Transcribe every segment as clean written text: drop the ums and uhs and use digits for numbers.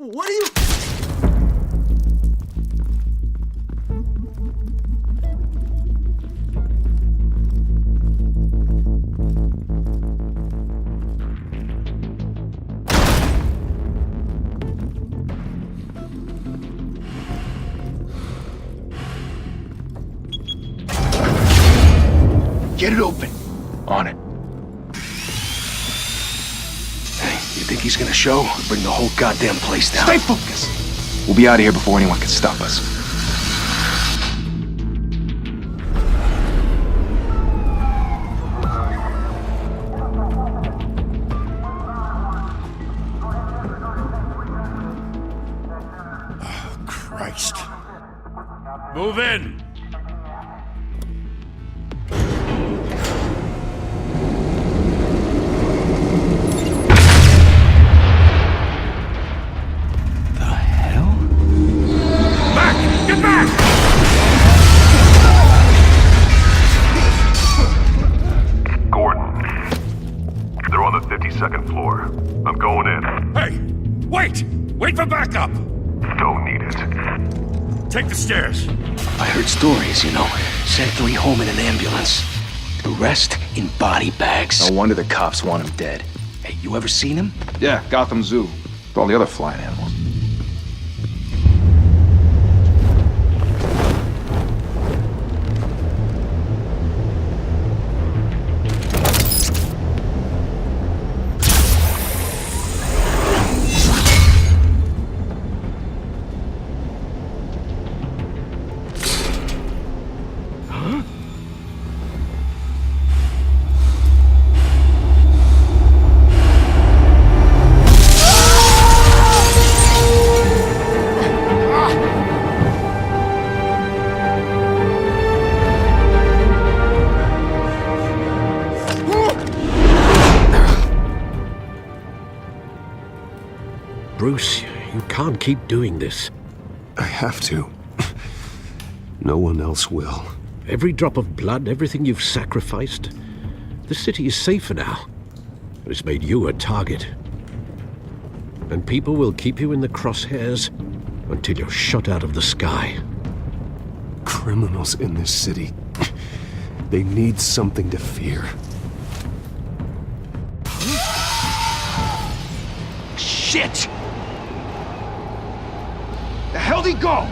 What are you... Get it open. On it. Hey, you think he's gonna show? Bring the whole goddamn place down. Stay focused! We'll be out of here before anyone can stop us. Oh, Christ. Move in! Get back! Gordon. They're on the 52nd floor. I'm going in. Hey! Wait! Wait for backup! Don't need it. Take the stairs. I heard stories, you know. Sent 3 home in an ambulance. The rest in body bags. No wonder the cops want him dead. Hey, you ever seen him? Yeah, Gotham Zoo. With all the other flying animals. Bruce, you can't keep doing this. I have to. No one else will. Every drop of blood, everything you've sacrificed. The city is safer now. But it's made you a target. And people will keep you in the crosshairs until you're shot out of the sky. Criminals in this city. They need something to fear. Shit! The hell'd he go?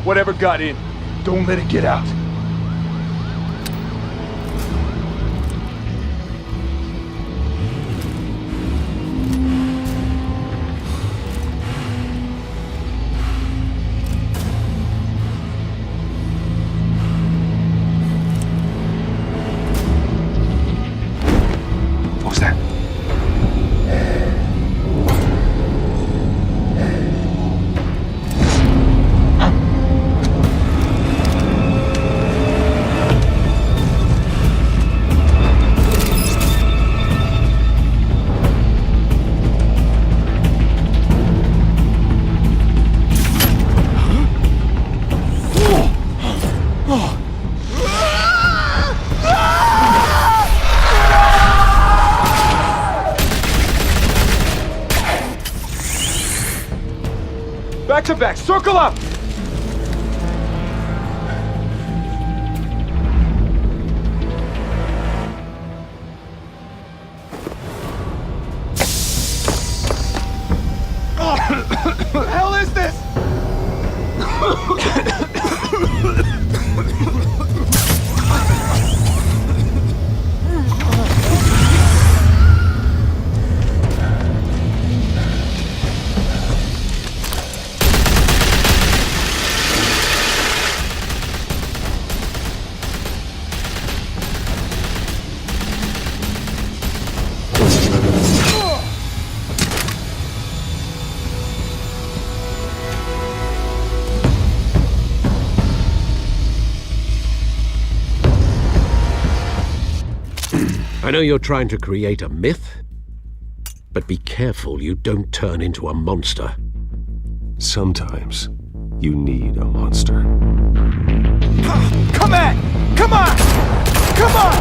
Whatever got in, don't let it get out. What was that? Back to back, circle up! What the hell is this? I know you're trying to create a myth, but be careful you don't turn into a monster. Sometimes you need a monster. Come at! Come on! Come on!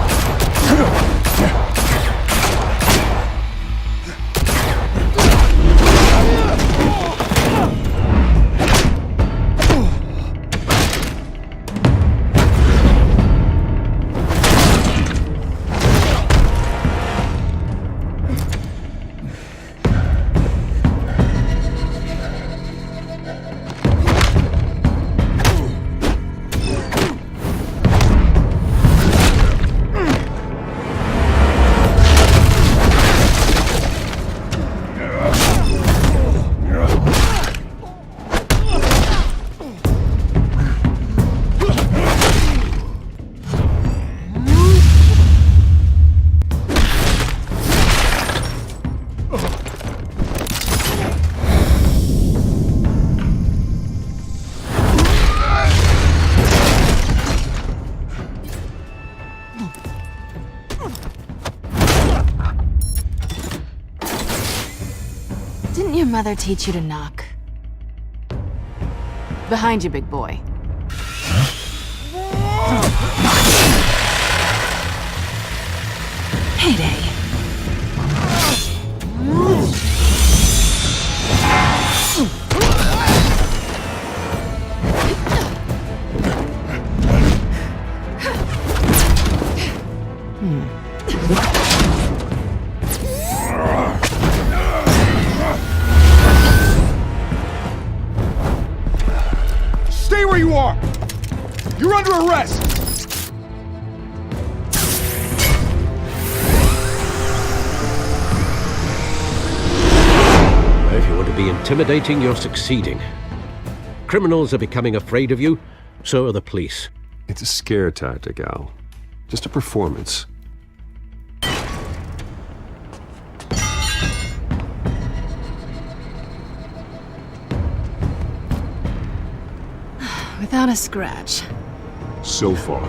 your mother teach you to knock? Behind you, big boy. Payday. Stay where you are! You're under arrest! If you want to be intimidating, you're succeeding. Criminals are becoming afraid of you, so are the police. It's a scare tactic, Al. Just a performance. Without a scratch. So far.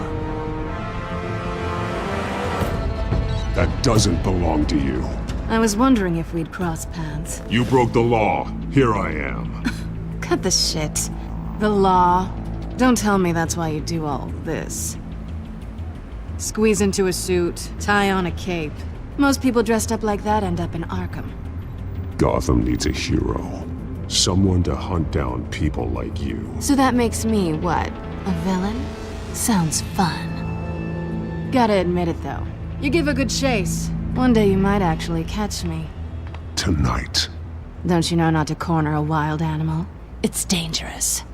That doesn't belong to you. I was wondering if we'd cross paths. You broke the law. Here I am. Cut the shit. The law. Don't tell me that's why you do all this. Squeeze into a suit, tie on a cape. Most people dressed up like that end up in Arkham. Gotham needs a hero. Someone to hunt down people like you. So that makes me, what, a villain? Sounds fun. Gotta admit it, though. You give a good chase. One day you might actually catch me. Tonight. Don't you know not to corner a wild animal? It's dangerous.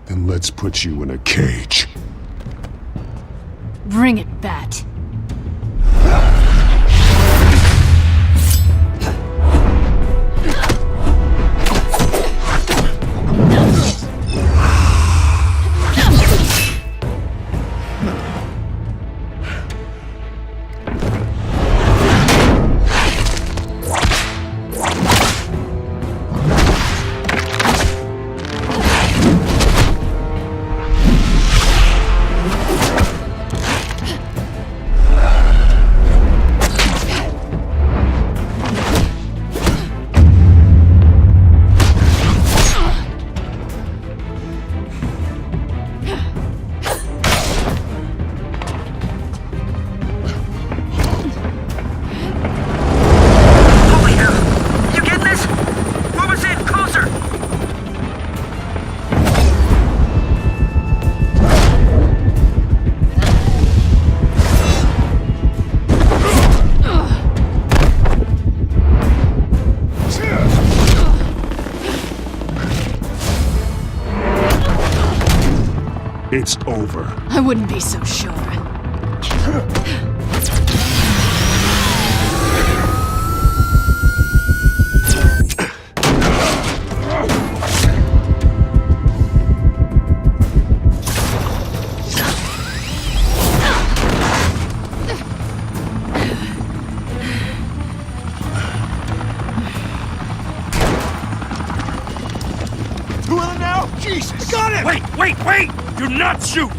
Then let's put you in a cage. Bring it, Bat. It's over. I wouldn't be so sure. Who are now? Jesus! Got him! Wait! Do not shoot!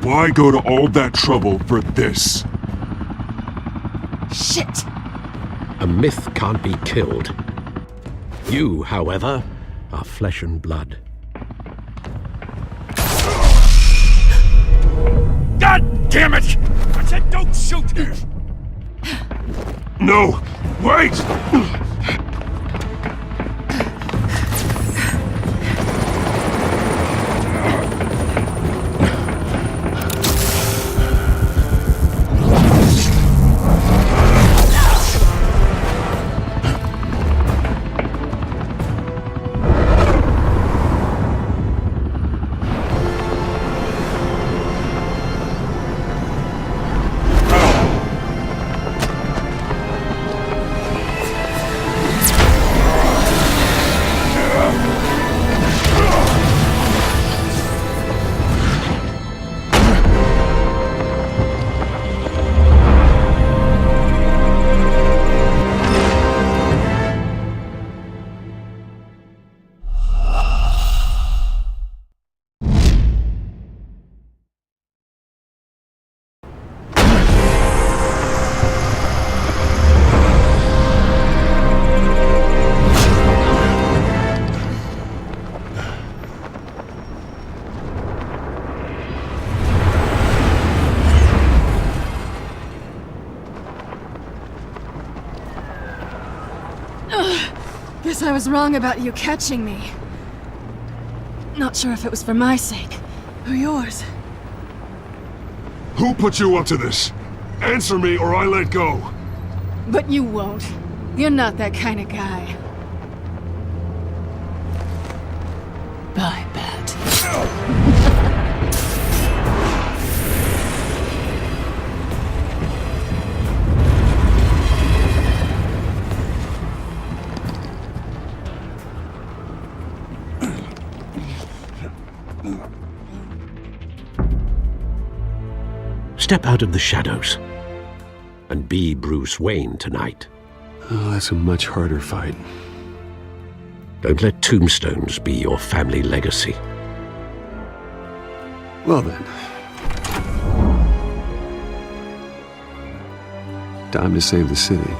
Why go to all that trouble for this? Shit! A myth can't be killed. You, however, are flesh and blood. God damn it! I said don't shoot! No! Wait! Guess I was wrong about you catching me. Not sure if it was for my sake, or yours. Who put you up to this? Answer me or I let go. But you won't. You're not that kind of guy. Bye, Bat. Step out of the shadows and be Bruce Wayne tonight. Oh, that's a much harder fight. Don't let tombstones be your family legacy. Well then. Time to save the city.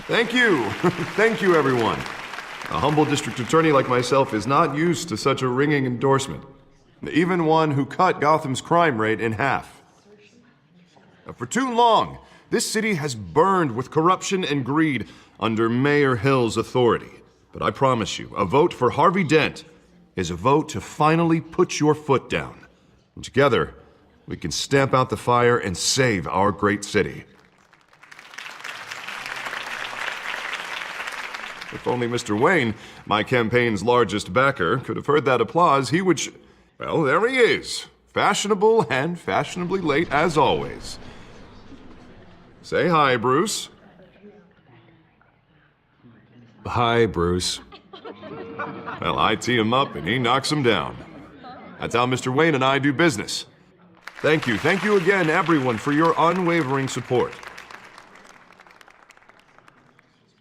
Thank you. Thank you, everyone. A humble district attorney like myself is not used to such a ringing endorsement. Even one who cut Gotham's crime rate in half. For too long, this city has burned with corruption and greed under Mayor Hill's authority. But I promise you, a vote for Harvey Dent is a vote to finally put your foot down. And together, we can stamp out the fire and save our great city. If only Mr. Wayne, my campaign's largest backer, could have heard that applause, he would well, there he is. Fashionable and fashionably late as always. Say hi, Bruce. Hi, Bruce. Well, I tee him up and he knocks him down. That's how Mr. Wayne and I do business. Thank you again, everyone, for your unwavering support.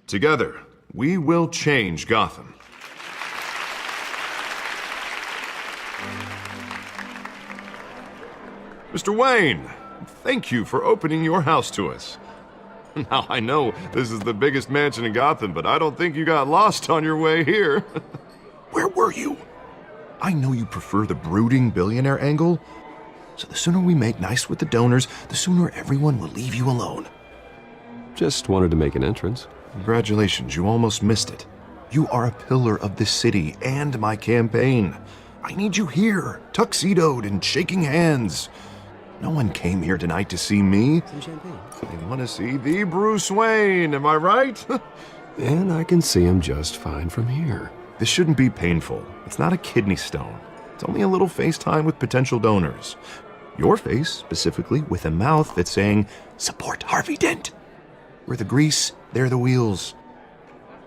Together, we will change Gotham. Mr. Wayne, thank you for opening your house to us. Now, I know this is the biggest mansion in Gotham, but I don't think you got lost on your way here. Where were you? I know you prefer the brooding billionaire angle, so the sooner we make nice with the donors, the sooner everyone will leave you alone. Just wanted to make an entrance. Congratulations, you almost missed it. You are a pillar of this city and my campaign. I need you here, tuxedoed and shaking hands. No one came here tonight to see me. Some champagne. They want to see the Bruce Wayne, am I right? And I can see him just fine from here. This shouldn't be painful. It's not a kidney stone. It's only a little FaceTime with potential donors. Your face, specifically, with a mouth that's saying, support Harvey Dent. We're the grease, they're the wheels.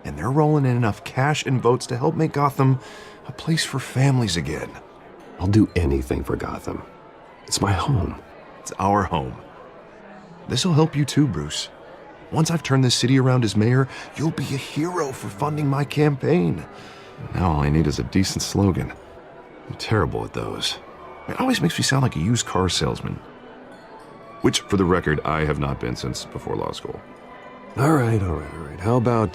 And they're rolling in enough cash and votes to help make Gotham a place for families again. I'll do anything for Gotham. It's my home. It's our home. This'll help you too, Bruce. Once I've turned this city around as mayor, you'll be a hero for funding my campaign. Now all I need is a decent slogan. I'm terrible at those. It always makes me sound like a used car salesman. Which, for the record, I have not been since before law school. All right. How about,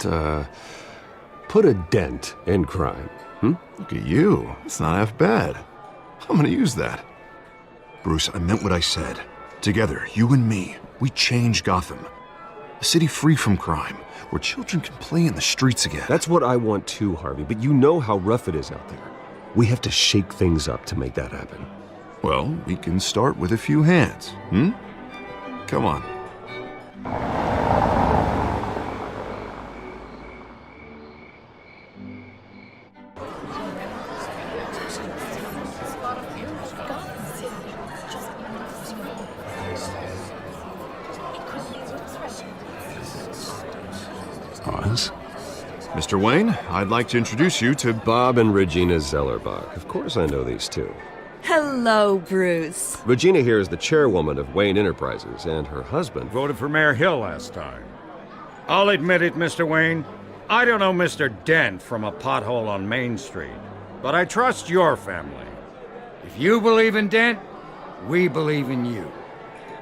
put a dent in crime, Look at you. It's not half bad. I'm gonna use that. Bruce, I meant what I said. Together, you and me, we change Gotham. A city free from crime, where children can play in the streets again. That's what I want too, Harvey, but you know how rough it is out there. We have to shake things up to make that happen. Well, we can start with a few hands, Come on. Oz? Mr. Wayne, I'd like to introduce you to Bob and Regina Zellerbach. Of course I know these two. Hello, Bruce. Regina here is the chairwoman of Wayne Enterprises, and her husband... Voted for Mayor Hill last time. I'll admit it, Mr. Wayne. I don't know Mr. Dent from a pothole on Main Street, but I trust your family. If you believe in Dent, we believe in you.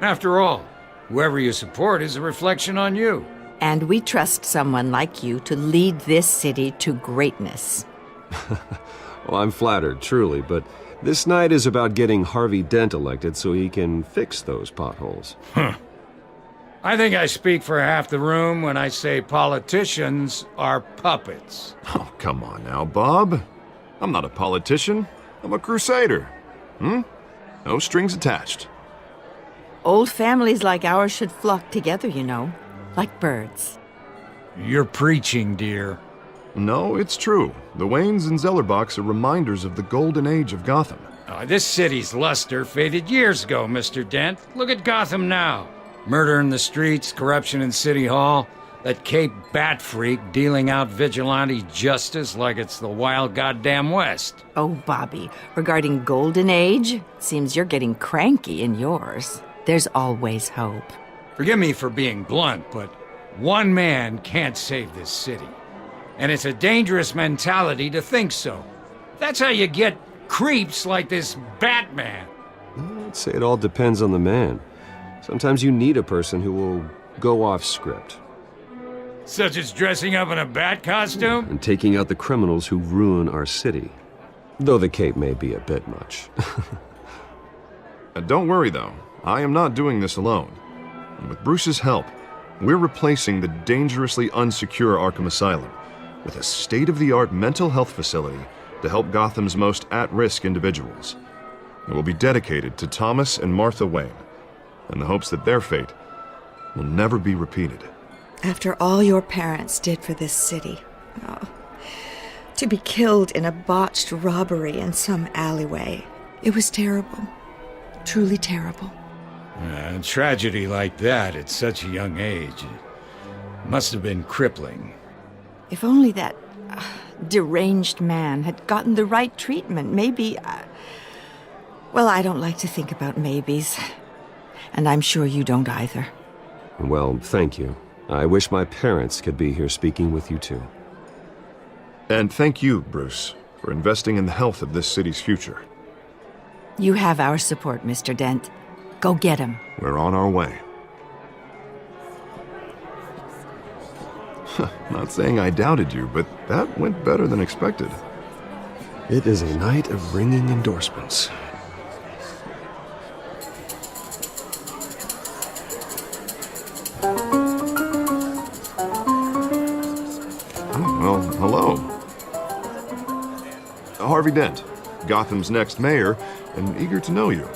After all, whoever you support is a reflection on you. And we trust someone like you to lead this city to greatness. Well, I'm flattered, truly, but this night is about getting Harvey Dent elected so he can fix those potholes. I think I speak for half the room when I say politicians are puppets. Oh, come on now, Bob. I'm not a politician. I'm a crusader. No strings attached. Old families like ours should flock together, you know, like birds. You're preaching, dear. No, it's true. The Waynes and Zellerbachs are reminders of the golden age of Gotham. This city's luster faded years ago, Mr. Dent. Look at Gotham now. Murder in the streets, corruption in City Hall, that Cape Bat freak dealing out vigilante justice like it's the wild goddamn West. Oh, Bobby, regarding Golden Age, seems you're getting cranky in yours. There's always hope. Forgive me for being blunt, but one man can't save this city. And it's a dangerous mentality to think so. That's how you get creeps like this Batman. I'd say it all depends on the man. Sometimes you need a person who will go off script. Such as dressing up in a bat costume? And taking out the criminals who ruin our city. Though the cape may be a bit much. Don't worry, though. I am not doing this alone. And with Bruce's help, we're replacing the dangerously unsecure Arkham Asylum with a state-of-the-art mental health facility to help Gotham's most at-risk individuals. It will be dedicated to Thomas and Martha Wayne, in the hopes that their fate will never be repeated. After all your parents did for this city, to be killed in a botched robbery in some alleyway, it was terrible. Truly terrible. A tragedy like that at such a young age must have been crippling. If only that deranged man had gotten the right treatment, maybe... Well, I don't like to think about maybes. And I'm sure you don't either. Well, thank you. I wish my parents could be here speaking with you too. And thank you, Bruce, for investing in the health of this city's future. You have our support, Mr. Dent. Go get him. We're on our way. Not saying I doubted you, but that went better than expected. It is a night of ringing endorsements. Well, hello. Harvey Dent, Gotham's next mayor, and eager to know you.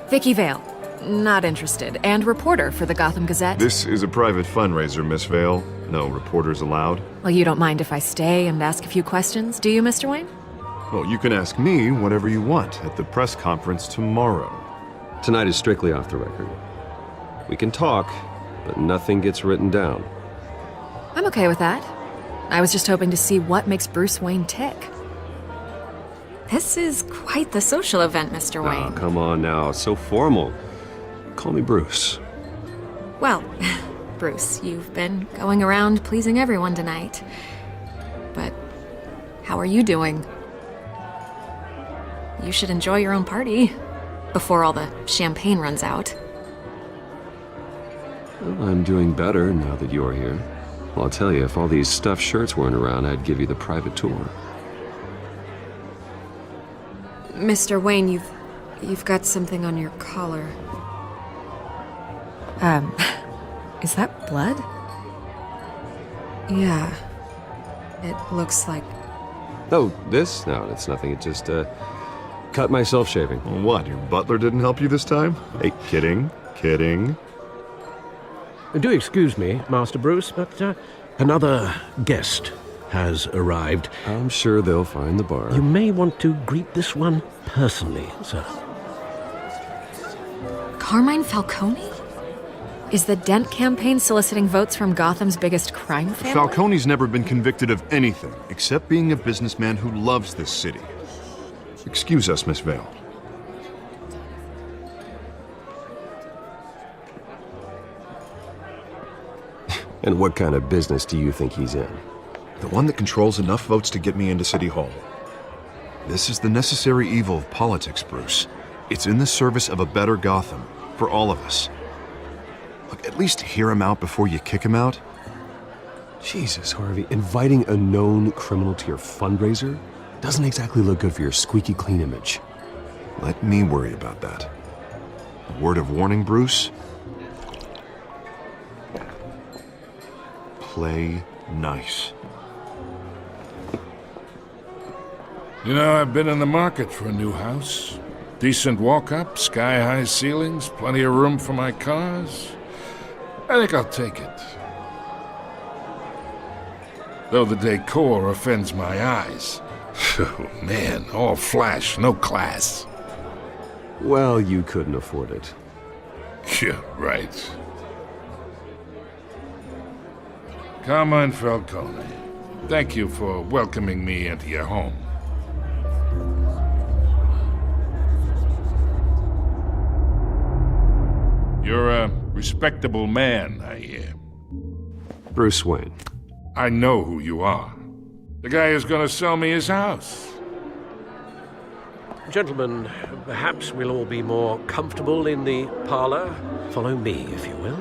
Vicky Vale. Not interested. And reporter for the Gotham Gazette. This is a private fundraiser, Miss Vale. No reporters allowed. Well, you don't mind if I stay and ask a few questions, do you, Mr. Wayne? Well, you can ask me whatever you want at the press conference tomorrow. Tonight is strictly off the record. We can talk, but nothing gets written down. I'm okay with that. I was just hoping to see what makes Bruce Wayne tick. This is quite the social event, Mr. Wayne. Oh, come on now. So formal. Call me Bruce. Well, Bruce, you've been going around pleasing everyone tonight. But how are you doing? You should enjoy your own party before all the champagne runs out. Well, I'm doing better now that you're here. Well, I'll tell you, if all these stuffed shirts weren't around, I'd give you the private tour. Mr. Wayne, you've got something on your collar. Is that blood? Yeah. It looks like... Oh, this? No, it's nothing. It just, cut myself shaving. Well, what, your butler didn't help you this time? Hey, kidding. Do excuse me, Master Bruce, but another guest has arrived. I'm sure they'll find the bar. You may want to greet this one personally, sir. Carmine Falcone? Is the Dent campaign soliciting votes from Gotham's biggest crime family? Falcone's never been convicted of anything except being a businessman who loves this city. Excuse us, Miss Vale. And what kind of business do you think he's in? The one that controls enough votes to get me into City Hall. This is the necessary evil of politics, Bruce. It's in the service of a better Gotham, for all of us. Look, at least hear him out before you kick him out. Jesus, Harvey, inviting a known criminal to your fundraiser? Doesn't exactly look good for your squeaky clean image. Let me worry about that. A word of warning, Bruce? Play nice. You know, I've been in the market for a new house. Decent walk-up, sky-high ceilings, plenty of room for my cars. I think I'll take it. Though the decor offends my eyes. Oh, man, all flash, no class. Well, you couldn't afford it. Yeah, right. Carmine Falcone, thank you for welcoming me into your home. You're a respectable man, I hear. Bruce Wayne. I know who you are. The guy who's gonna sell me his house. Gentlemen, perhaps we'll all be more comfortable in the parlor. Follow me, if you will.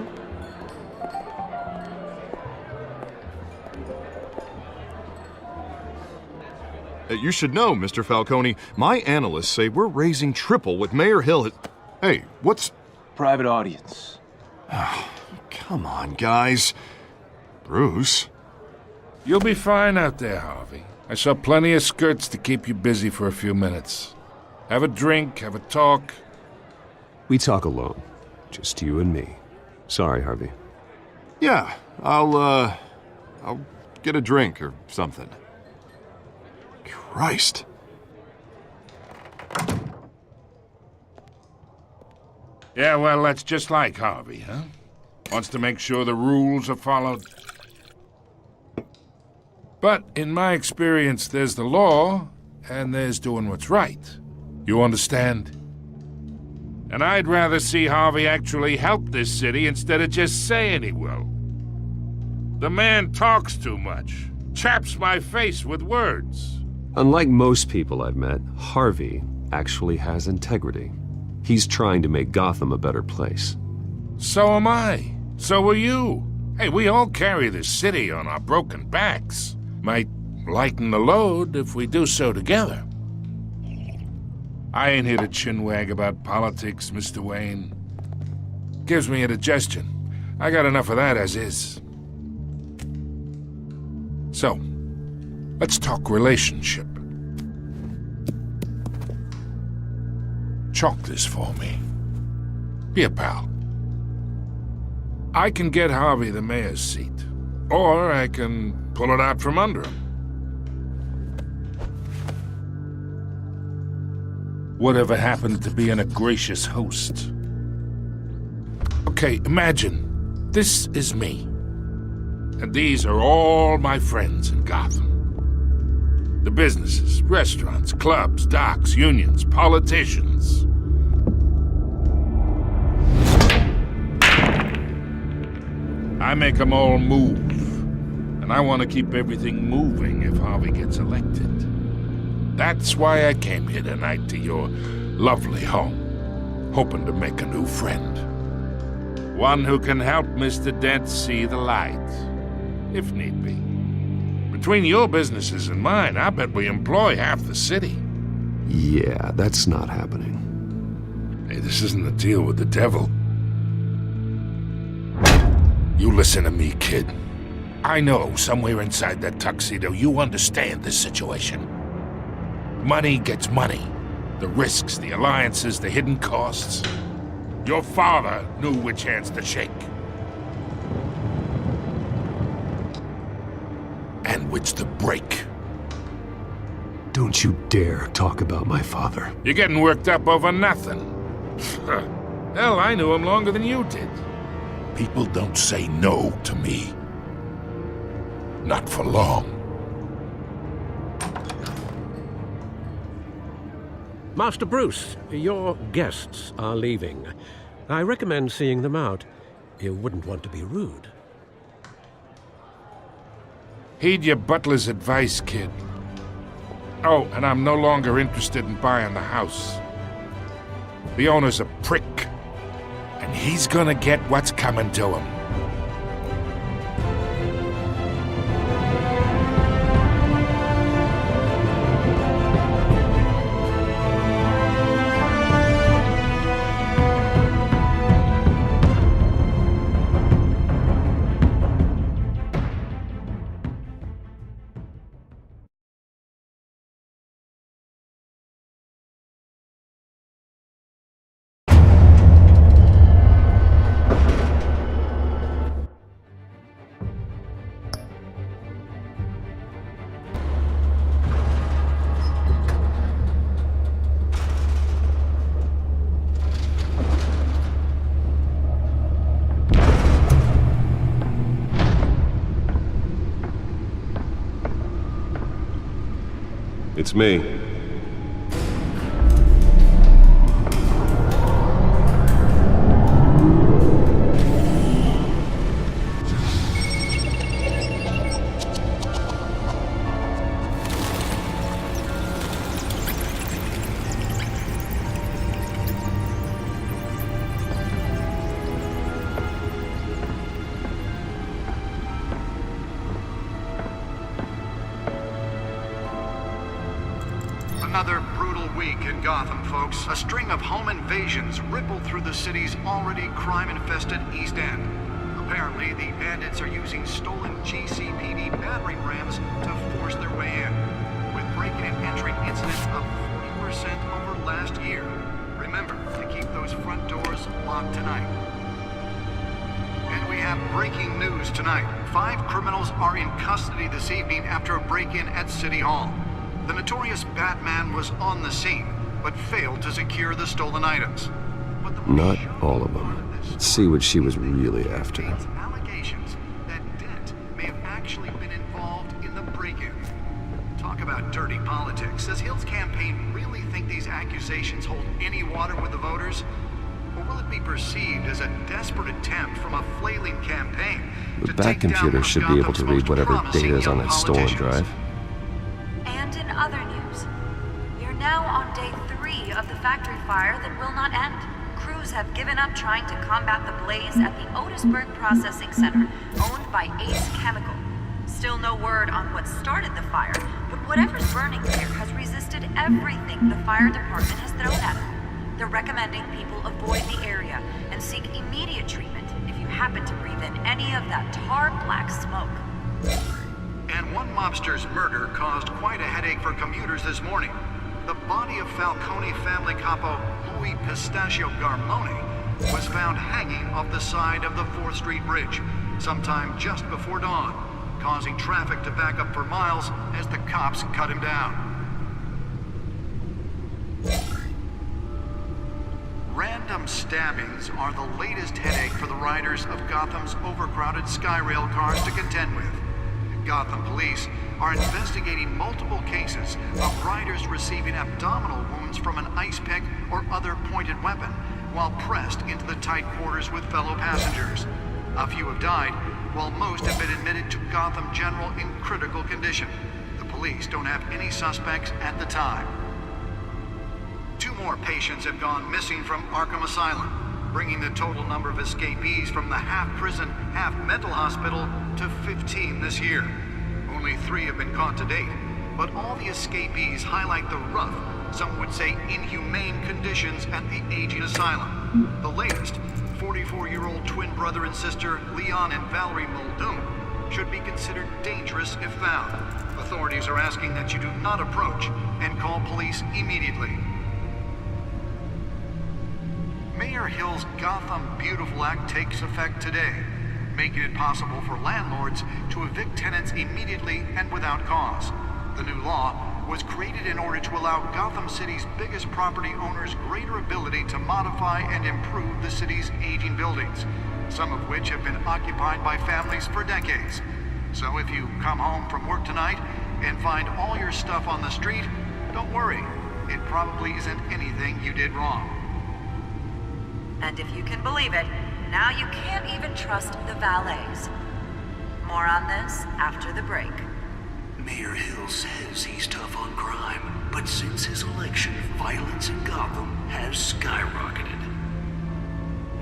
You should know, Mr. Falcone, my analysts say we're raising triple what Mayor Hill has... Hey, what's... Private audience. Come on, guys. Bruce? You'll be fine out there, Harvey. I saw plenty of skirts to keep you busy for a few minutes. Have a drink, have a talk. We talk alone. Just you and me. Sorry, Harvey. Yeah, I'll get a drink or something. Christ. Yeah, well, that's just like Harvey, huh? Wants to make sure the rules are followed. But in my experience, there's the law, and there's doing what's right. You understand? And I'd rather see Harvey actually help this city instead of just saying he will. The man talks too much, chaps my face with words. Unlike most people I've met, Harvey actually has integrity. He's trying to make Gotham a better place. So am I. So are you. Hey, we all carry this city on our broken backs. Might lighten the load if we do so together. I ain't here to chinwag about politics, Mr. Wayne. Gives me indigestion. I got enough of that as is. So, let's talk relationship. Chalk this for me. Here, pal. I can get Harvey the mayor's seat, or I can pull it out from under him. Whatever happened to being a gracious host? Okay, imagine, this is me. And these are all my friends in Gotham. The businesses, restaurants, clubs, docks, unions, politicians. I make them all move. And I want to keep everything moving if Harvey gets elected. That's why I came here tonight to your lovely home, hoping to make a new friend. One who can help Mr. Dent see the light, if need be. Between your businesses and mine, I bet we employ half the city. Yeah, that's not happening. Hey, this isn't a deal with the devil. You listen to me, kid. I know somewhere inside that tuxedo you understand this situation. Money gets money. The risks, the alliances, the hidden costs. Your father knew which hands to shake. And which to break. Don't you dare talk about my father. You're getting worked up over nothing. Hell, I knew him longer than you did. People don't say no to me. Not for long. Master Bruce, your guests are leaving. I recommend seeing them out. You wouldn't want to be rude. Heed your butler's advice, kid. Oh, and I'm no longer interested in buying the house. The owner's a prick, and he's gonna get what's coming to him. It's me. Another brutal week in Gotham, folks. A string of home invasions rippled through the city's already crime-infested East End. Apparently, the bandits are using stolen GCPD battering rams to force their way in, with break-in and entry incidents up 40% over last year. Remember to keep those front doors locked tonight. And we have breaking news tonight. 5 criminals are in custody this evening after a break-in at City Hall. The notorious Batman was on the scene, but failed to secure the stolen items. Not all of them. Let's see what she was really after. Allegations that Dent may have actually been involved in the break-in. Talk about dirty politics. Does Hill's campaign really think these accusations hold any water with the voters? Or will it be perceived as a desperate attempt from a flailing campaign The Bat computer should be able to read whatever data is on that stolen drive. And in other news, we're now on day 3 of the factory fire that will not end. Crews have given up trying to combat the blaze at the Otisburg Processing Center, owned by Ace Chemical. Still no word on what started the fire, but whatever's burning there has resisted everything the fire department has thrown at it. They're recommending people avoid the area and seek immediate treatment if you happen to breathe in any of that tar black smoke. And one mobster's murder caused quite a headache for commuters this morning. The body of Falcone family capo Louis Pistachio Garmone was found hanging off the side of the 4th Street Bridge sometime just before dawn, causing traffic to back up for miles as the cops cut him down. Random stabbings are the latest headache for the riders of Gotham's overcrowded Skyrail cars to contend with. Gotham police are investigating multiple cases of riders receiving abdominal wounds from an ice pick or other pointed weapon while pressed into the tight quarters with fellow passengers. A few have died, while most have been admitted to Gotham General in critical condition. The police don't have any suspects at the time. 2 more patients have gone missing from Arkham Asylum, bringing the total number of escapees from the half-prison, half-mental hospital to 15 this year. Only 3 have been caught to date, but all the escapees highlight the rough, some would say inhumane conditions at the aging asylum. The latest, 44-year-old twin brother and sister Leon and Valerie Muldoon, should be considered dangerous if found. Authorities are asking that you do not approach and call police immediately. Mayor Hill's Gotham Beautiful Act takes effect today, making it possible for landlords to evict tenants immediately and without cause. The new law was created in order to allow Gotham City's biggest property owners greater ability to modify and improve the city's aging buildings, some of which have been occupied by families for decades. So if you come home from work tonight and find all your stuff on the street, don't worry. It probably isn't anything you did wrong. And if you can believe it, now you can't even trust the valets. More on this after the break. Mayor Hill says he's tough on crime, but since his election, violence in Gotham has skyrocketed.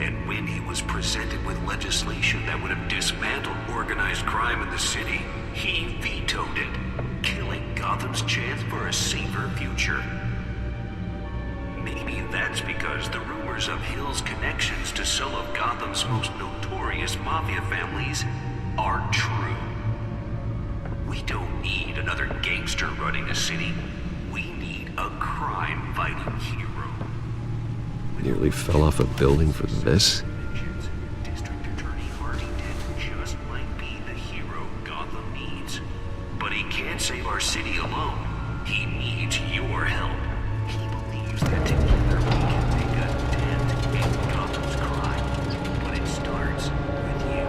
And when he was presented with legislation that would have dismantled organized crime in the city, he vetoed it, killing Gotham's chance for a safer future. Maybe that's because the rumors of Hill's connections to some of Gotham's most notorious mafia families are true. We don't need another gangster running the city. We need a crime-fighting hero. Nearly fell off a building for this? District Attorney Harvey Dent just might be the hero Gotham needs. But he can't save our city alone. He needs your help. He believes that together we can make a dent in Gotham's crime. But it starts with you.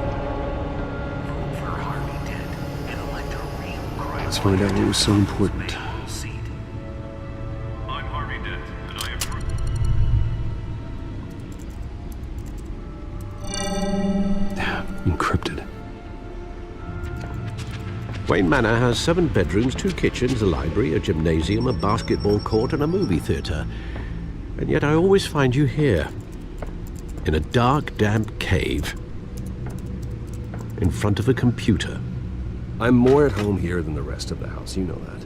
Vote for Harvey Dent and elect a real crime. Let's find out what was so important. Encrypted. Wayne Manor has 7 bedrooms, 2 kitchens, a library, a gymnasium, a basketball court, and a movie theatre. And yet I always find you here, in a dark, damp cave, in front of a computer. I'm more at home here than the rest of the house, you know that.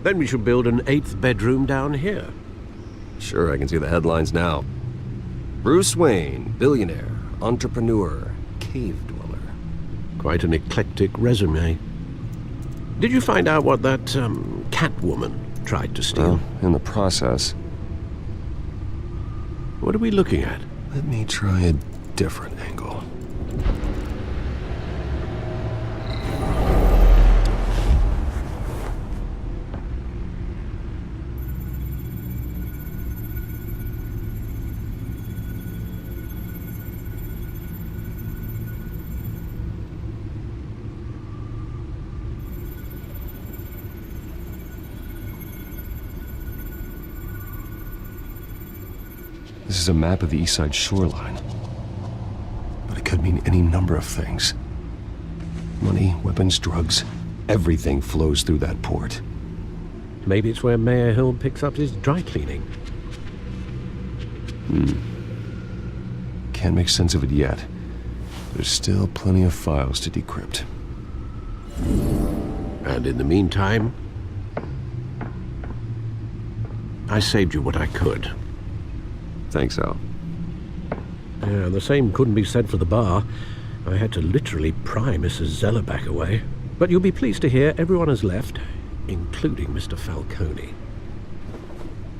Then we should build an 8th bedroom down here. Sure, I can see the headlines now. Bruce Wayne, billionaire, entrepreneur, cave dweller. Quite an eclectic resume. Did you find out what that, Catwoman tried to steal? Well, in the process. What are we looking at? Let me try a different angle. This is a map of the East Side shoreline. But it could mean any number of things. Money, weapons, drugs, everything flows through that port. Maybe it's where Mayor Hill picks up his dry cleaning. Can't make sense of it yet. There's still plenty of files to decrypt. And in the meantime, I saved you what I could. Thanks, Al. Yeah, the same couldn't be said for the bar. I had to literally pry Mrs. Zeller back away. But you'll be pleased to hear everyone has left, including Mr. Falcone.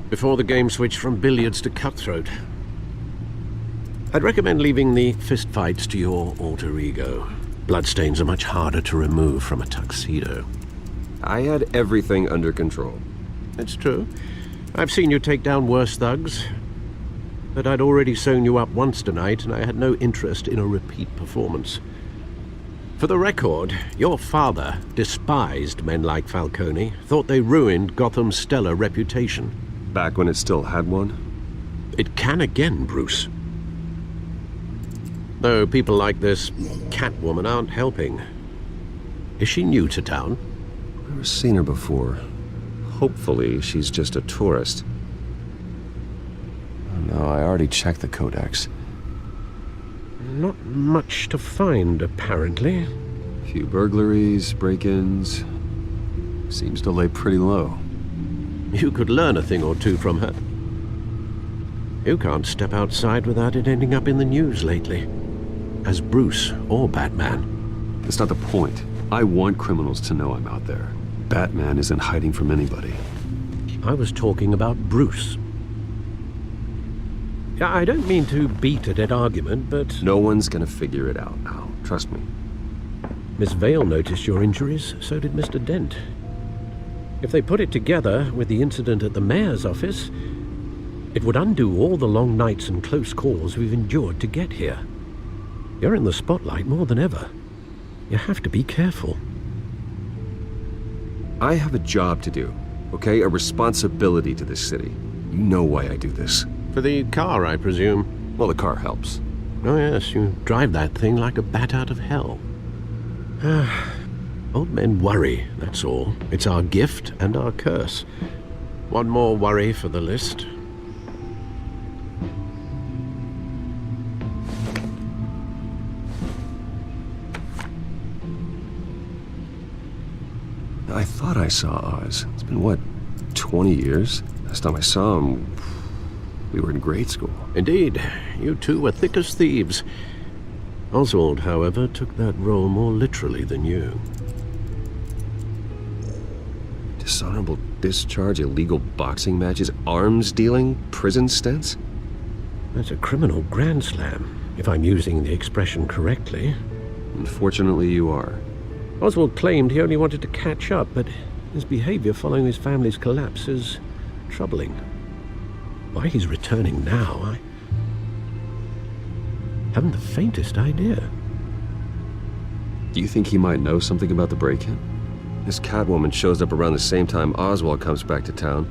Before the game switched from billiards to cutthroat. I'd recommend leaving the fistfights to your alter ego. Bloodstains are much harder to remove from a tuxedo. I had everything under control. It's true. I've seen you take down worse thugs. But I'd already sewn you up once tonight, and I had no interest in a repeat performance. For the record, your father despised men like Falcone, thought they ruined Gotham's stellar reputation. Back when it still had one? It can again, Bruce. Though people like this Catwoman aren't helping. Is she new to town? I've never seen her before. Hopefully, she's just a tourist. No, I already checked the codex. Not much to find, apparently. Few burglaries, break-ins. Seems to lay pretty low. You could learn a thing or two from her. You can't step outside without it ending up in the news lately. As Bruce or Batman. That's not the point. I want criminals to know I'm out there. Batman isn't hiding from anybody. I was talking about Bruce. I don't mean to beat a dead argument, but... No one's gonna figure it out, Al. Trust me. Miss Vale noticed your injuries, so did Mr. Dent. If they put it together with the incident at the mayor's office, it would undo all the long nights and close calls we've endured to get here. You're in the spotlight more than ever. You have to be careful. I have a job to do, okay? A responsibility to this city. You know why I do this. For the car, I presume? Well, the car helps. Oh yes, you drive that thing like a bat out of hell. Old men worry, that's all. It's our gift and our curse. One more worry for the list. I thought I saw Oz. It's been, what, 20 years? Last time I saw him, we were in grade school. Indeed. You two were thick as thieves. Oswald, however, took that role more literally than you. Dishonorable discharge, illegal boxing matches, arms dealing, prison stints? That's a criminal grand slam, if I'm using the expression correctly. Unfortunately, you are. Oswald claimed he only wanted to catch up, but his behavior following his family's collapse is troubling. Why he's returning now, I haven't the faintest idea. Do you think he might know something about the break-in? This Catwoman shows up around the same time Oswald comes back to town.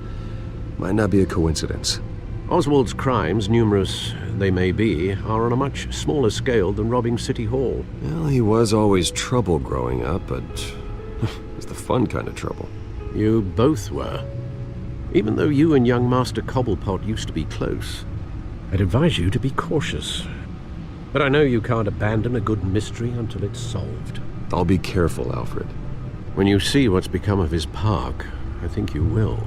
Might not be a coincidence. Oswald's crimes, numerous they may be, are on a much smaller scale than robbing City Hall. Well, he was always trouble growing up, but it's the fun kind of trouble. You both were. Even though you and young Master Cobblepot used to be close, I'd advise you to be cautious. But I know you can't abandon a good mystery until it's solved. I'll be careful, Alfred. When you see what's become of his park, I think you will.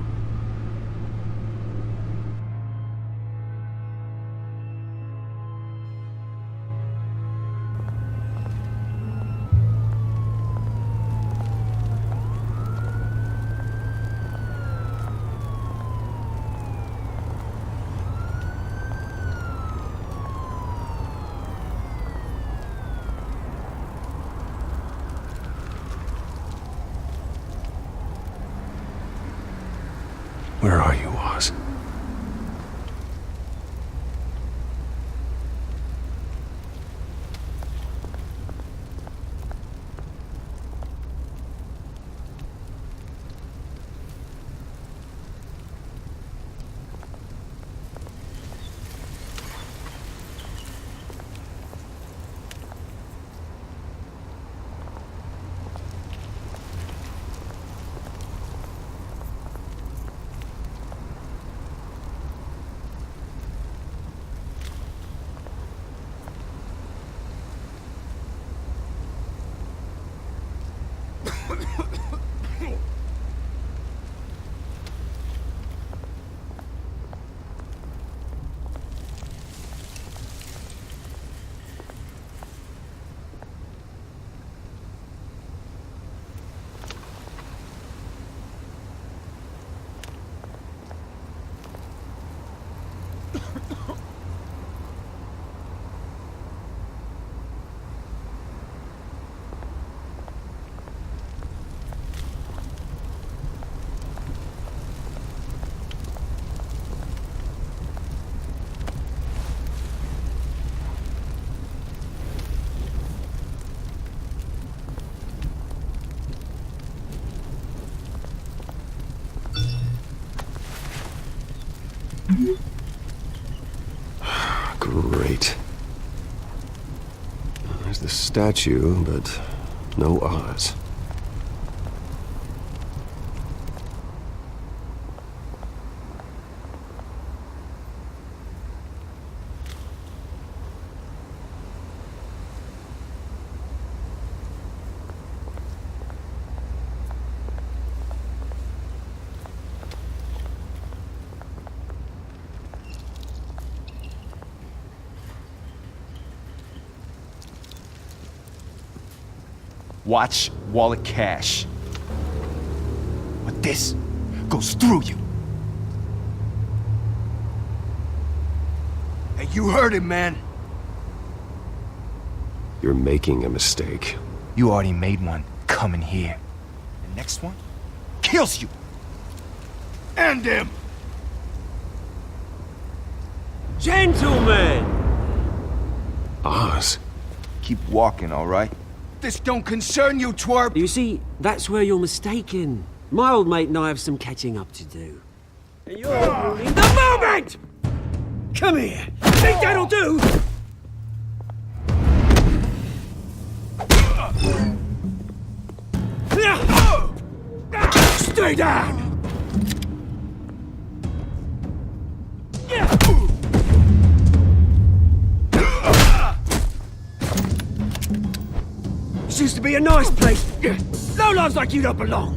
Where are you, Oz? Great. There's the statue, but no Oz. Watch wallet cash. But this goes through you. Hey, you heard it, man. You're making a mistake. You already made one coming here. The next one kills you. And him. Gentlemen! Oz. Keep walking, all right? This don't concern you, twerp! You see, that's where you're mistaken. My old mate and I have some catching up to do. And you're ruining the moment! Come here! Think that'll do? Stay down! This used to be a nice place. No lives like you don't belong.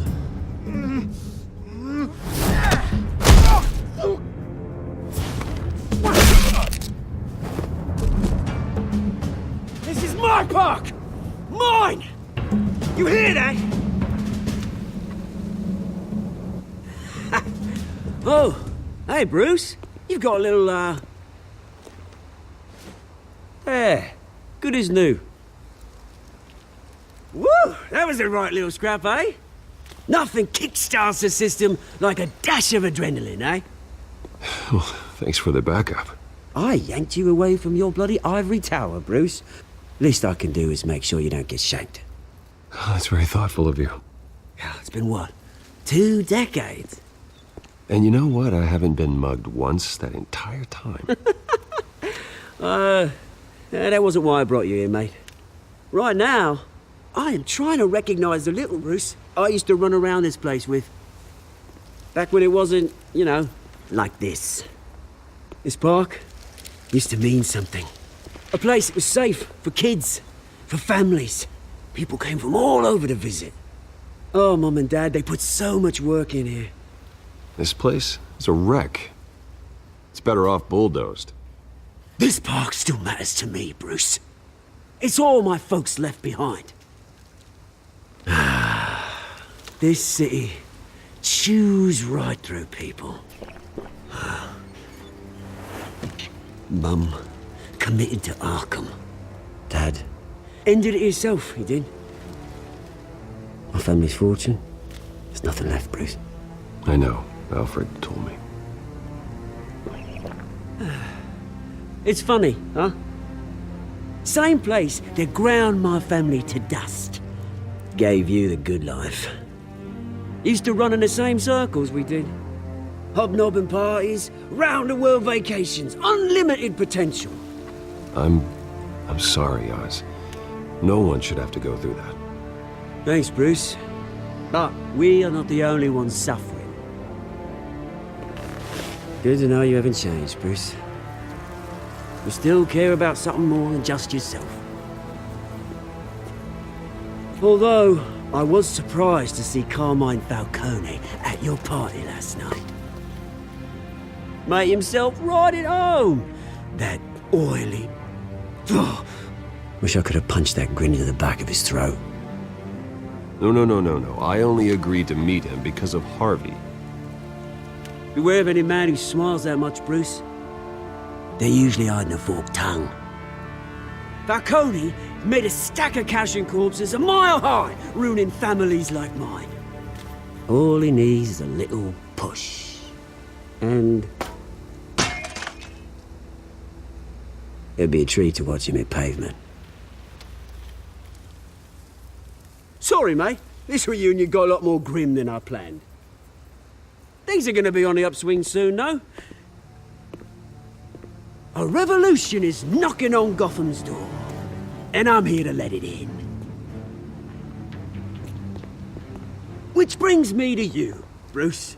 This is my park! Mine! You hear that? Oh, hey Bruce. You've got a little, There. Good as new. Woo! That was a right little scrap, eh? Nothing kickstarts the system like a dash of adrenaline, eh? Well, thanks for the backup. I yanked you away from your bloody ivory tower, Bruce. Least I can do is make sure you don't get shanked. Oh, that's very thoughtful of you. It's been what? 2 decades? And you know what? I haven't been mugged once that entire time. That wasn't why I brought you here, mate. Right now, I am trying to recognize the little Bruce I used to run around this place with. Back when it wasn't, you know, like this. This park used to mean something. A place that was safe for kids, for families. People came from all over to visit. Oh, Mum and Dad, they put so much work in here. This place is a wreck. It's better off bulldozed. This park still matters to me, Bruce. It's all my folks left behind. This city chews right through people. Mum committed to Arkham. Dad ended it himself, he did. My family's fortune, there's nothing left, Bruce. I know. Alfred told me. It's funny, huh? Same place that ground my family to dust. Gave you the good life. Used to run in the same circles we did. Hobnobbing parties, round-the-world vacations, unlimited potential. I'm sorry, Oz. No one should have to go through that. Thanks, Bruce. But we are not the only ones suffering. Good to know you haven't changed, Bruce. You still care about something more than just yourself. Although, I was surprised to see Carmine Falcone at your party last night. Made himself right at home. That oily... Oh, wish I could have punched that grin into the back of his throat. No. I only agreed to meet him because of Harvey. Beware of any man who smiles that much, Bruce. They're usually hiding a forked tongue. Falcone made a stack of cash and corpses a mile high, ruining families like mine. All he needs is a little push. And... it'd be a treat to watch him hit pavement. Sorry, mate. This reunion got a lot more grim than I planned. Things are gonna be on the upswing soon, no? A revolution is knocking on Gotham's door, and I'm here to let it in. Which brings me to you, Bruce.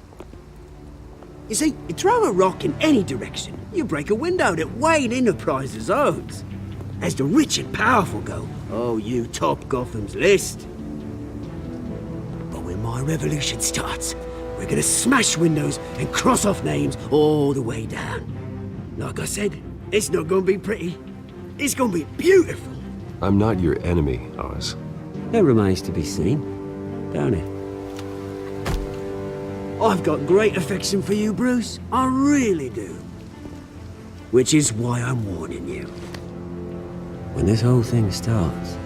You see, you throw a rock in any direction, you break a window that Wayne Enterprises owns. As the rich and powerful go, oh, you top Gotham's list. But when my revolution starts, we're gonna smash windows and cross off names all the way down. Like I said, it's not gonna be pretty. It's gonna be beautiful. I'm not your enemy, Oz. That remains to be seen, don't it? I've got great affection for you, Bruce. I really do. Which is why I'm warning you. When this whole thing starts,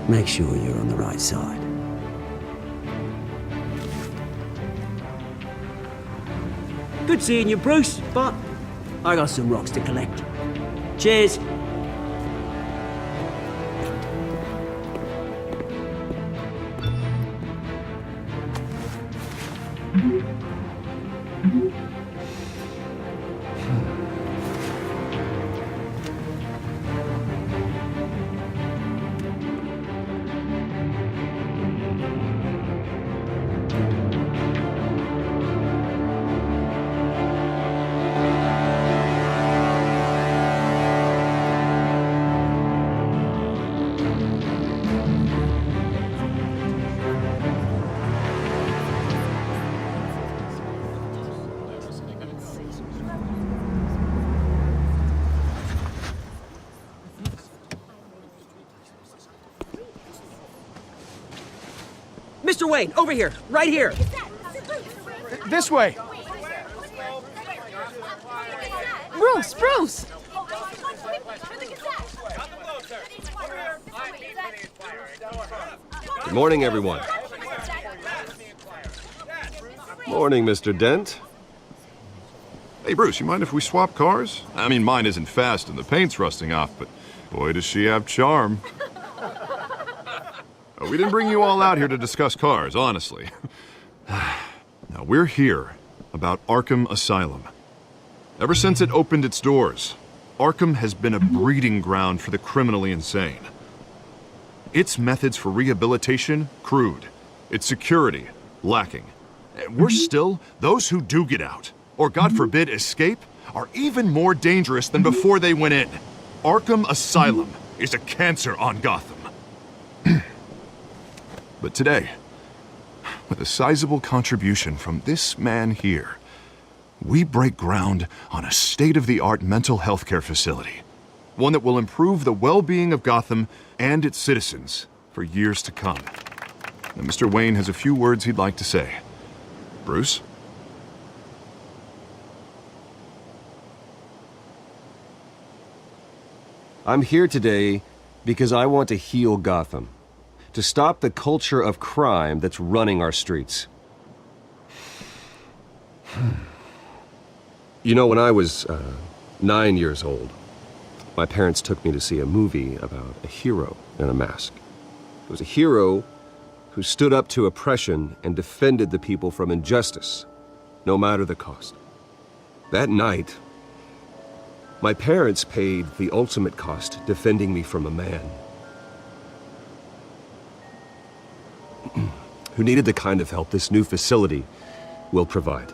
make sure you're on the right side. Good seeing you, Bruce, but I got some rocks to collect. Cheers. Mr. Wayne, over here, right here. This way. Bruce! Good morning, everyone. Morning, Mr. Dent. Hey, Bruce, you mind if we swap cars? I mean, mine isn't fast and the paint's rusting off, but boy, does she have charm. We didn't bring you all out here to discuss cars, honestly. Now, we're here about Arkham Asylum. Ever since it opened its doors, Arkham has been a breeding ground for the criminally insane. Its methods for rehabilitation, crude. Its security, lacking. And worse still, those who do get out, or God forbid escape, are even more dangerous than before they went in. Arkham Asylum is a cancer on Gotham. But today, with a sizable contribution from this man here, we break ground on a state-of-the-art mental health care facility. One that will improve the well-being of Gotham and its citizens for years to come. Now, Mr. Wayne has a few words he'd like to say. Bruce? I'm here today because I want to heal Gotham. To stop the culture of crime that's running our streets. You know, when I was 9 years old, my parents took me to see a movie about a hero in a mask. It was a hero who stood up to oppression and defended the people from injustice, no matter the cost. That night, my parents paid the ultimate cost defending me from a man who needed the kind of help this new facility will provide.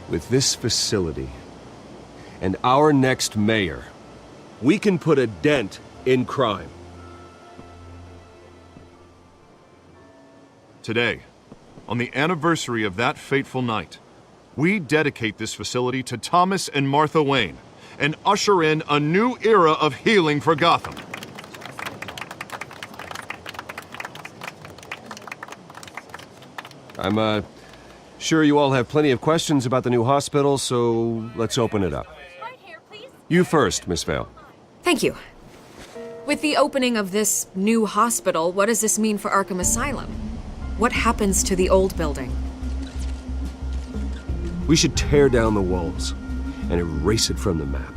With this facility and our next mayor, we can put a dent in crime. Today, on the anniversary of that fateful night, we dedicate this facility to Thomas and Martha Wayne and usher in a new era of healing for Gotham. I'm sure you all have plenty of questions about the new hospital, so let's open it up. You first, Miss Vale. Thank you. With the opening of this new hospital, what does this mean for Arkham Asylum? What happens to the old building? We should tear down the walls and erase it from the map.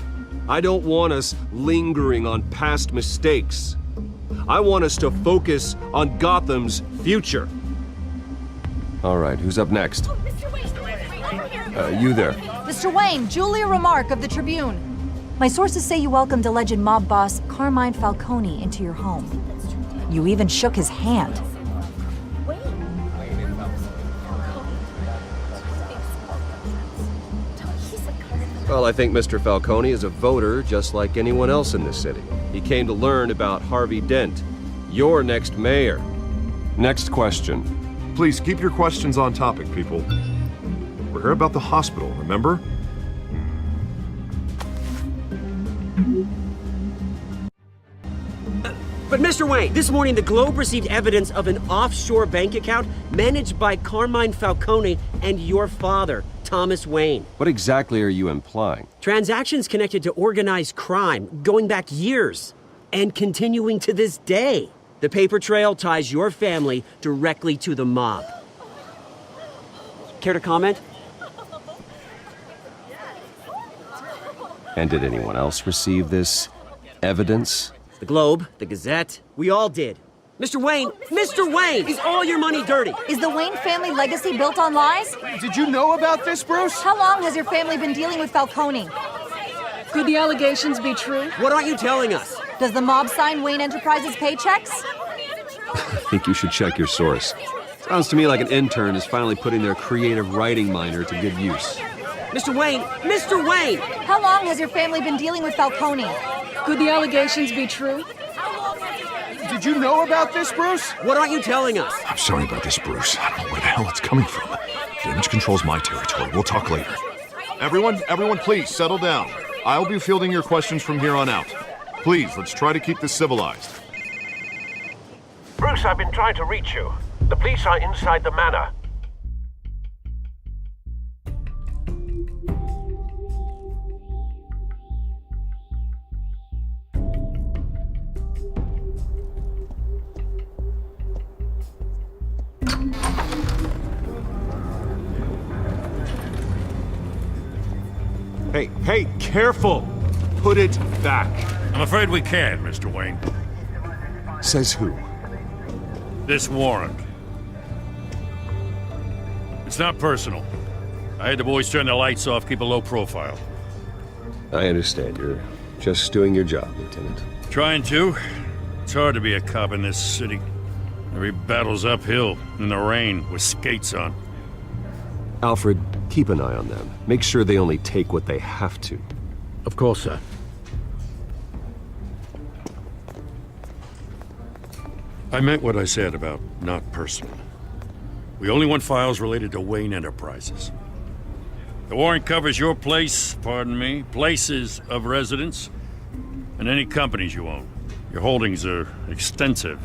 I don't want us lingering on past mistakes. I want us to focus on Gotham's future. All right, who's up next? You there. Mr. Wayne, Julia Remark of the Tribune. My sources say you welcomed alleged mob boss Carmine Falcone into your home. You even shook his hand. Well, I think Mr. Falcone is a voter just like anyone else in this city. He came to learn about Harvey Dent, your next mayor. Next question. Please keep your questions on topic, people. We're here about the hospital, remember? But Mr. Wayne, this morning the Globe received evidence of an offshore bank account managed by Carmine Falcone and your father, Thomas Wayne. What exactly are you implying? Transactions connected to organized crime going back years and continuing to this day. The paper trail ties your family directly to the mob. Care to comment? And did anyone else receive this evidence? The Globe, the Gazette, we all did. Mr. Wayne, is all your money dirty? Is the Wayne family legacy built on lies? Did you know about this, Bruce? How long has your family been dealing with Falcone? Could the allegations be true? What aren't you telling us? Does the mob sign Wayne Enterprises paychecks? I think you should check your source. Sounds to me like an intern is finally putting their creative writing minor to good use. Mr. Wayne! How long has your family been dealing with Falcone? Could the allegations be true? Did you know about this, Bruce? What aren't you telling us? I'm sorry about this, Bruce. I don't know where the hell it's coming from. Damage control's my territory. We'll talk later. Everyone, please settle down. I'll be fielding your questions from here on out. Please, let's try to keep this civilized. Bruce, I've been trying to reach you. The police are inside the manor. Hey, careful! Put it back. I'm afraid we can't, Mr. Wayne. Says who? This warrant. It's not personal. I had the boys turn the lights off, keep a low profile. I understand. You're just doing your job, Lieutenant. Trying to. It's hard to be a cop in this city. Every battle's uphill, in the rain, with skates on. Alfred, keep an eye on them. Make sure they only take what they have to. Of course, sir. I meant what I said about not personal. We only want files related to Wayne Enterprises. The warrant covers your place, pardon me, places of residence, and any companies you own. Your holdings are extensive.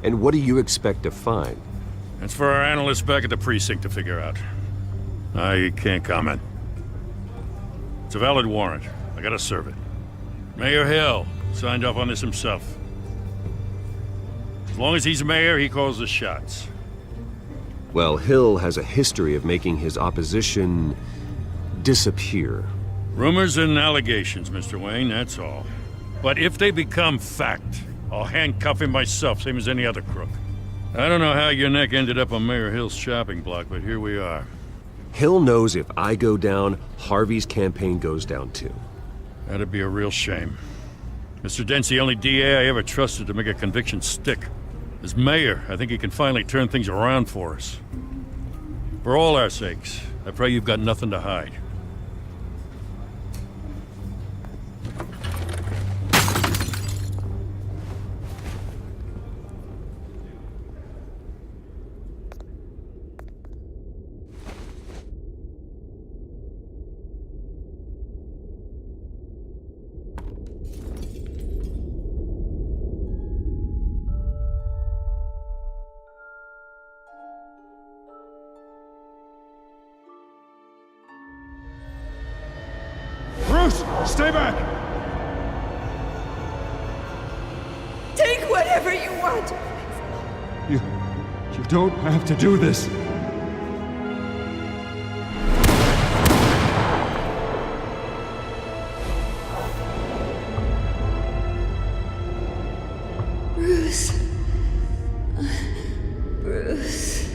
And what do you expect to find? That's for our analysts back at the precinct to figure out. I can't comment. It's a valid warrant. I gotta serve it. Mayor Hill signed off on this himself. As long as he's mayor, he calls the shots. Well, Hill has a history of making his opposition disappear. Rumors and allegations, Mr. Wayne, that's all. But if they become fact, I'll handcuff him myself, same as any other crook. I don't know how your neck ended up on Mayor Hill's shopping block, but here we are. Hill knows if I go down, Harvey's campaign goes down too. That'd be a real shame. Mr. Dent's the only DA I ever trusted to make a conviction stick. As mayor, I think he can finally turn things around for us. For all our sakes, I pray you've got nothing to hide. Bruce, stay back! Take whatever you want. You don't have to do this. Bruce. Bruce.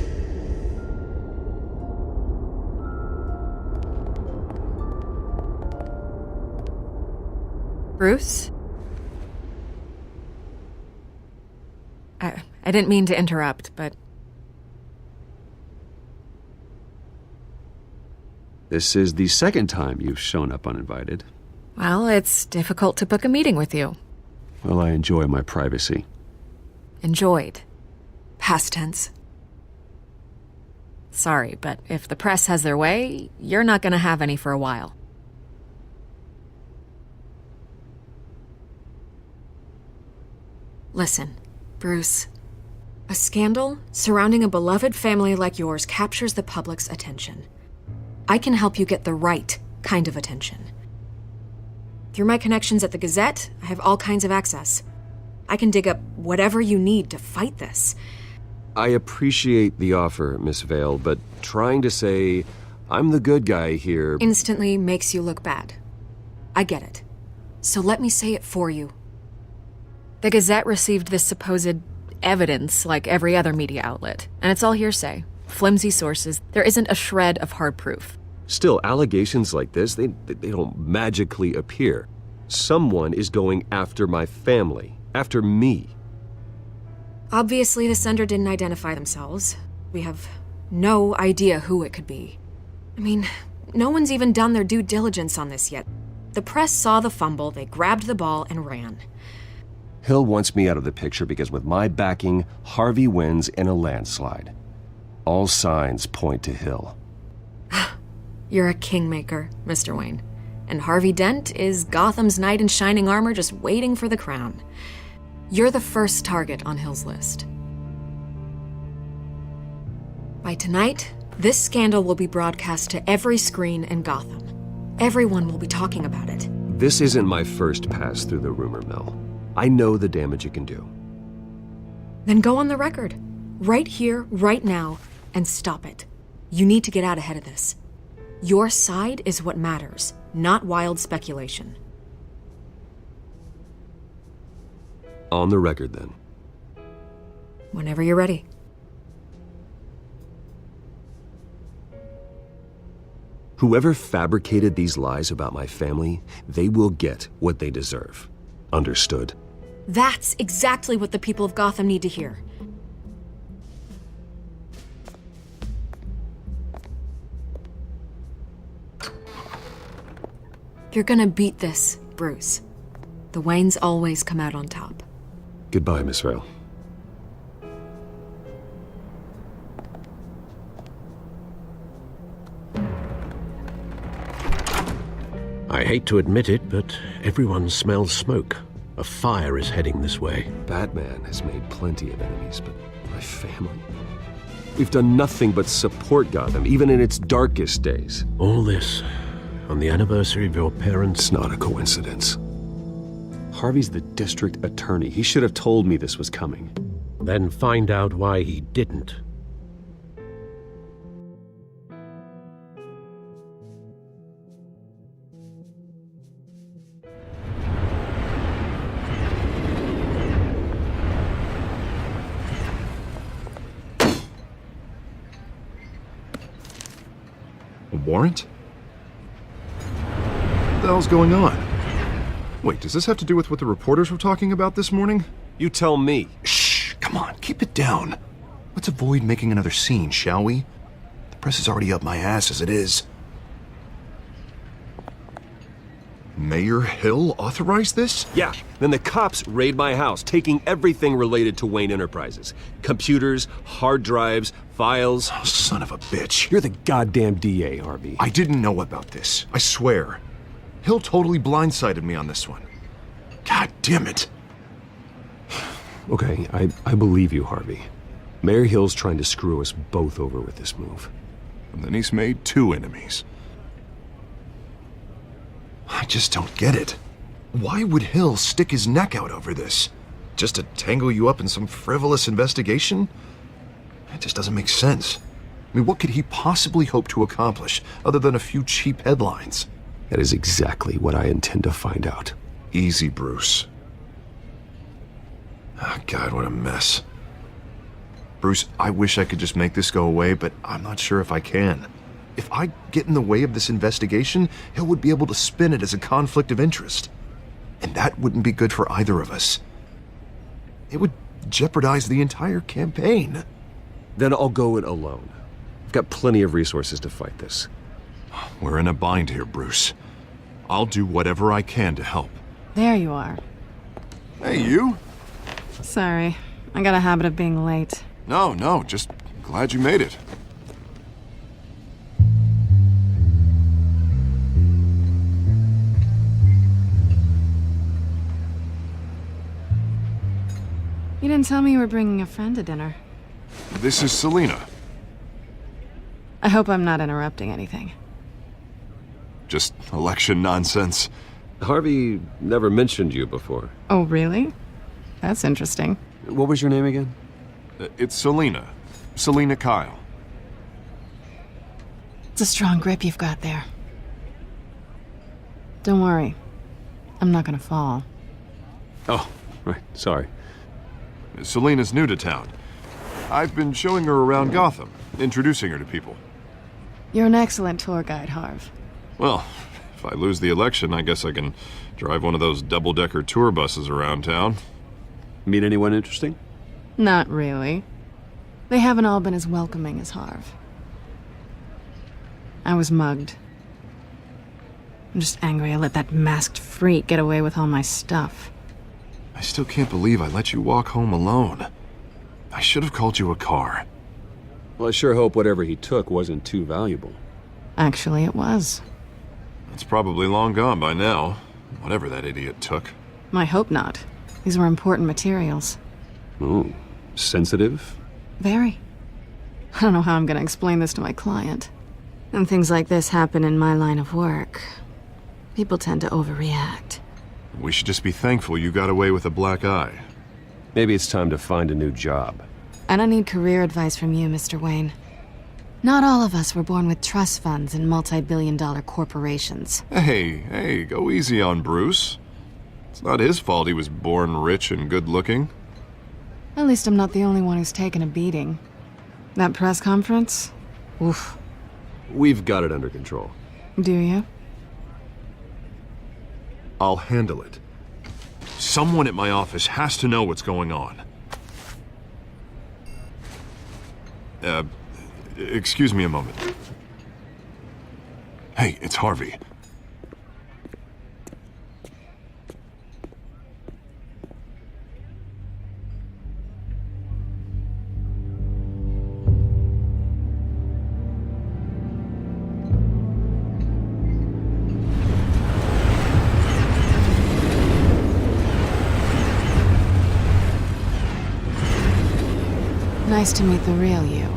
Bruce? I didn't mean to interrupt, but... This is the second time you've shown up uninvited. Well, it's difficult to book a meeting with you. Well, I enjoy my privacy. Enjoyed. Past tense. Sorry, but if the press has their way, you're not gonna have any for a while. Listen, Bruce. A scandal surrounding a beloved family like yours captures the public's attention. I can help you get the right kind of attention. Through my connections at the Gazette, I have all kinds of access. I can dig up whatever you need to fight this. I appreciate the offer, Miss Vale, but trying to say I'm the good guy here Instantly makes you look bad. I get it. So let me say it for you. The Gazette received this supposed evidence like every other media outlet, and it's all hearsay. Flimsy sources. There isn't a shred of hard proof. Still, allegations like this, they don't magically appear. Someone is going after my family, after me. Obviously, the sender didn't identify themselves. We have no idea who it could be. I mean, no one's even done their due diligence on this yet. The press saw the fumble, they grabbed the ball and ran. Hill wants me out of the picture because with my backing, Harvey wins in a landslide. All signs point to Hill. You're a kingmaker, Mr. Wayne. And Harvey Dent is Gotham's knight in shining armor just waiting for the crown. You're the first target on Hill's list. By tonight, this scandal will be broadcast to every screen in Gotham. Everyone will be talking about it. This isn't my first pass through the rumor mill. I know the damage it can do. Then go on the record. Right here, right now, and stop it. You need to get out ahead of this. Your side is what matters, not wild speculation. On the record, then. Whenever you're ready. Whoever fabricated these lies about my family, they will get what they deserve. Understood? That's exactly what the people of Gotham need to hear. You're gonna beat this, Bruce. The Waynes always come out on top. Goodbye, Miss Vale. I hate to admit it, but everyone smells smoke. A fire is heading this way. Batman has made plenty of enemies, but my family? We've done nothing but support Gotham, even in its darkest days. All this on the anniversary of your parents'... It's not a coincidence. Harvey's the district attorney. He should have told me this was coming. Then find out why he didn't. A warrant? What the hell's going on? Wait, does this have to do with what the reporters were talking about this morning? You tell me. Shh, come on, keep it down. Let's avoid making another scene, shall we? The press is already up my ass as it is. Mayor Hill authorized this? Yeah, then the cops raid my house, taking everything related to Wayne Enterprises. Computers, hard drives, files. Oh, son of a bitch. You're the goddamn DA, Harvey. I didn't know about this, I swear. Hill totally blindsided me on this one. God damn it. Okay, I believe you, Harvey. Mayor Hill's trying to screw us both over with this move. And then he's made 2 enemies. I just don't get it. Why would Hill stick his neck out over this? Just to tangle you up in some frivolous investigation? It just doesn't make sense. I mean, what could he possibly hope to accomplish other than a few cheap headlines? That is exactly what I intend to find out. Easy, Bruce. Oh, God, what a mess. Bruce, I wish I could just make this go away, but I'm not sure if I can. If I get in the way of this investigation, Hill would be able to spin it as a conflict of interest. And that wouldn't be good for either of us. It would jeopardize the entire campaign. Then I'll go it alone. I've got plenty of resources to fight this. We're in a bind here, Bruce. I'll do whatever I can to help. There you are. Hey, you? Sorry, I got a habit of being late. No, just glad you made it. You didn't tell me you were bringing a friend to dinner. This is Selina. I hope I'm not interrupting anything. Just election nonsense. Harvey never mentioned you before. Oh, really? That's interesting. What was your name again? It's Selina. Selina Kyle. It's a strong grip you've got there. Don't worry. I'm not gonna fall. Oh, right. Sorry. Selina's new to town. I've been showing her around Gotham, introducing her to people. You're an excellent tour guide, Harv. Well, if I lose the election, I guess I can drive one of those double-decker tour buses around town. Meet anyone interesting? Not really. They haven't all been as welcoming as Harv. I was mugged. I'm just angry I let that masked freak get away with all my stuff. I still can't believe I let you walk home alone. I should have called you a car. Well, I sure hope whatever he took wasn't too valuable. Actually, it was. It's probably long gone by now, whatever that idiot took. I hope not. These were important materials. Ooh, sensitive? Very. I don't know how I'm gonna explain this to my client. And things like this happen in my line of work. People tend to overreact. We should just be thankful you got away with a black eye. Maybe it's time to find a new job. And I need career advice from you, Mr. Wayne. Not all of us were born with trust funds and multi-billion-dollar corporations. Hey, go easy on Bruce. It's not his fault he was born rich and good-looking. At least I'm not the only one who's taken a beating. That press conference? Oof. We've got it under control. Do you? I'll handle it. Someone at my office has to know what's going on. Excuse me a moment. Hey, it's Harvey. Nice to meet the real you.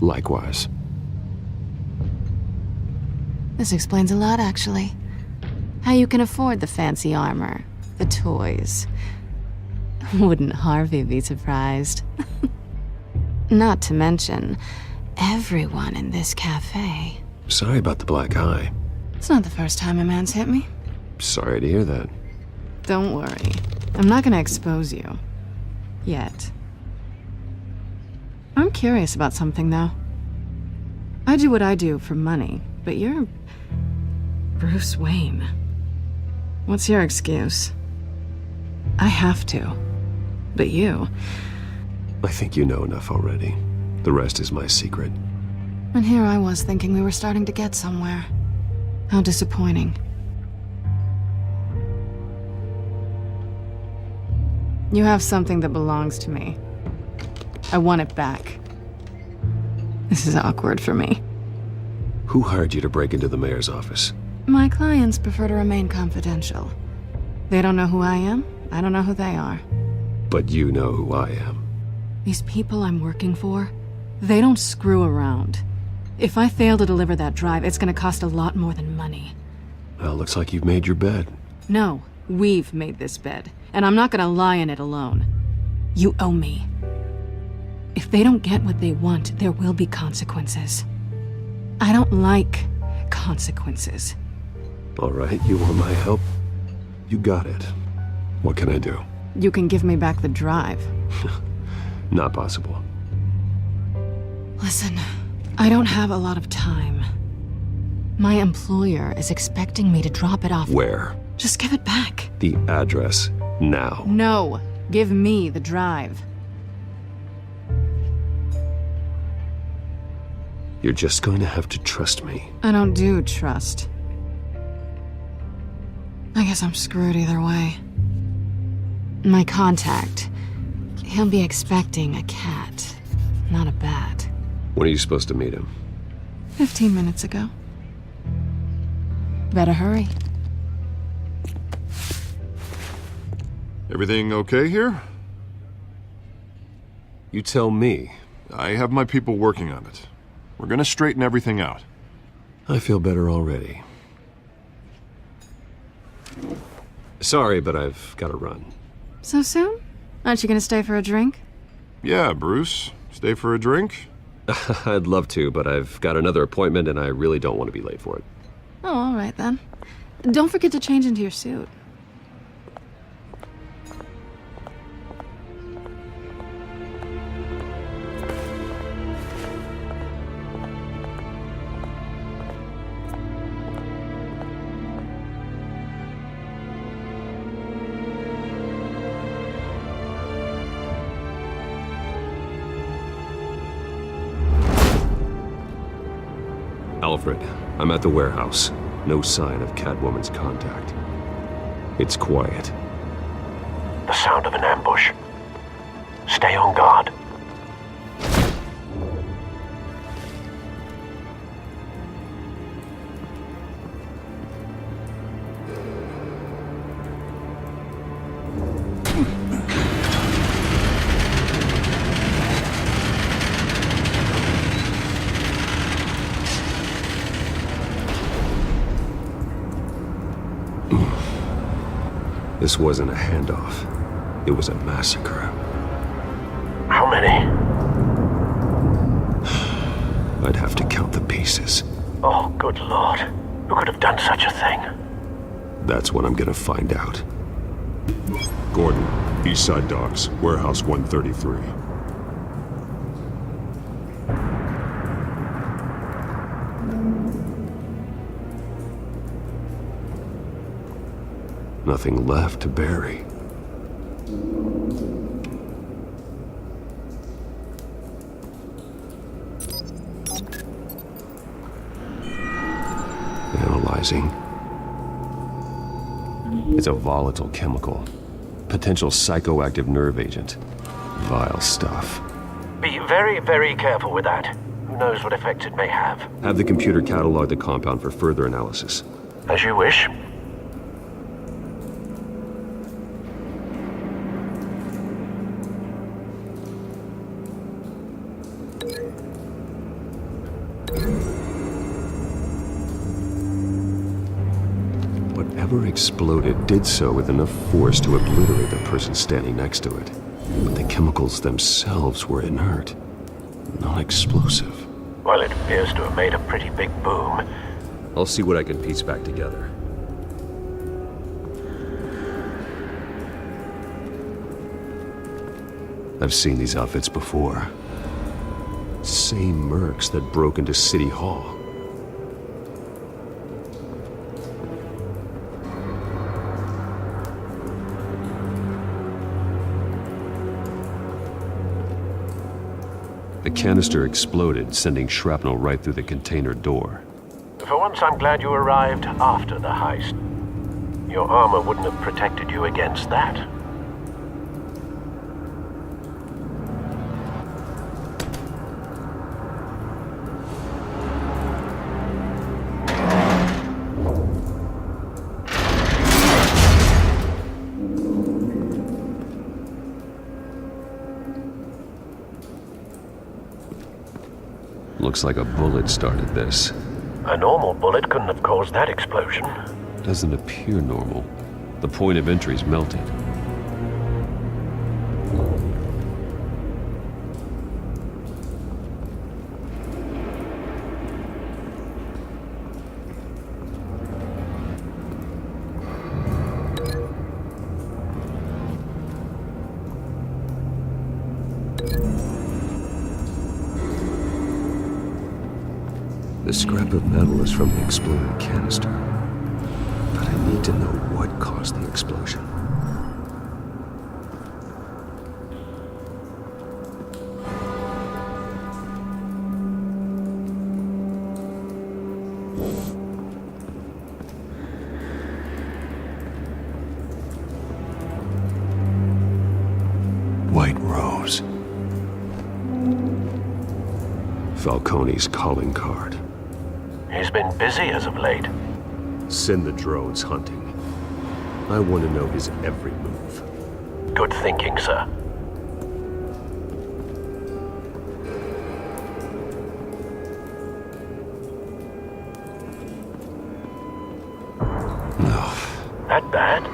Likewise. This explains a lot, actually. How you can afford the fancy armor, the toys. Wouldn't Harvey be surprised? Not to mention, everyone in this cafe. Sorry about the black eye. It's not the first time a man's hit me. Sorry to hear that. Don't worry. I'm not gonna expose you. Yet. I'm curious about something, though. I do what I do for money, but you're... Bruce Wayne. What's your excuse? I have to. But you... I think you know enough already. The rest is my secret. And here I was thinking we were starting to get somewhere. How disappointing. You have something that belongs to me. I want it back. This is awkward for me. Who hired you to break into the mayor's office? My clients prefer to remain confidential. They don't know who I am. I don't know who they are. But you know who I am. These people I'm working for, they don't screw around. If I fail to deliver that drive, it's gonna cost a lot more than money. Well, looks like you've made your bed. No, we've made this bed, and I'm not gonna lie in it alone. You owe me. If they don't get what they want, there will be consequences. I don't like consequences. All right, you want my help? You got it. What can I do? You can give me back the drive. Not possible. Listen, I don't have a lot of time. My employer is expecting me to drop it off. Where? Just give it back. The address, now. No, give me the drive. You're just going to have to trust me. I don't do trust. I guess I'm screwed either way. My contact, he'll be expecting a cat, not a bat. When are you supposed to meet him? 15 minutes ago. Better hurry. Everything okay here? You tell me. I have my people working on it. We're gonna straighten everything out. I feel better already. Sorry, but I've got to run. So soon? Aren't you gonna stay for a drink? Yeah, Bruce. Stay for a drink? I'd love to, but I've got another appointment and I really don't want to be late for it. Oh, all right then. Don't forget to change into your suit. Alfred, I'm at the warehouse. No sign of Catwoman's contact. It's quiet. The sound of an ambush. Stay on guard. This wasn't a handoff. It was a massacre. How many? I'd have to count the pieces. Oh, good lord. Who could have done such a thing? That's what I'm gonna find out. Gordon, East Side Docks, Warehouse 133. Nothing left to bury. Analyzing. It's a volatile chemical. Potential psychoactive nerve agent. Vile stuff. Be very, very careful with that. Who knows what effects it may have. Have the computer catalog the compound for further analysis. As you wish. Whatever exploded did so with enough force to obliterate the person standing next to it. But the chemicals themselves were inert, non-explosive. Well, it appears to have made a pretty big boom. I'll see what I can piece back together. I've seen these outfits before. Same mercs that broke into City Hall. The canister exploded, sending shrapnel right through the container door. For once, I'm glad you arrived after the heist. Your armor wouldn't have protected you against that. Looks like a bullet started this. A normal bullet couldn't have caused that explosion. Doesn't appear normal. The point of entry's melted. The scrap of metal is from the exploded canister. But I need to know what caused the explosion. White Rose. Falcone's calling card. He's been busy as of late. Send the drones hunting. I want to know his every move. Good thinking, sir. No. That bad?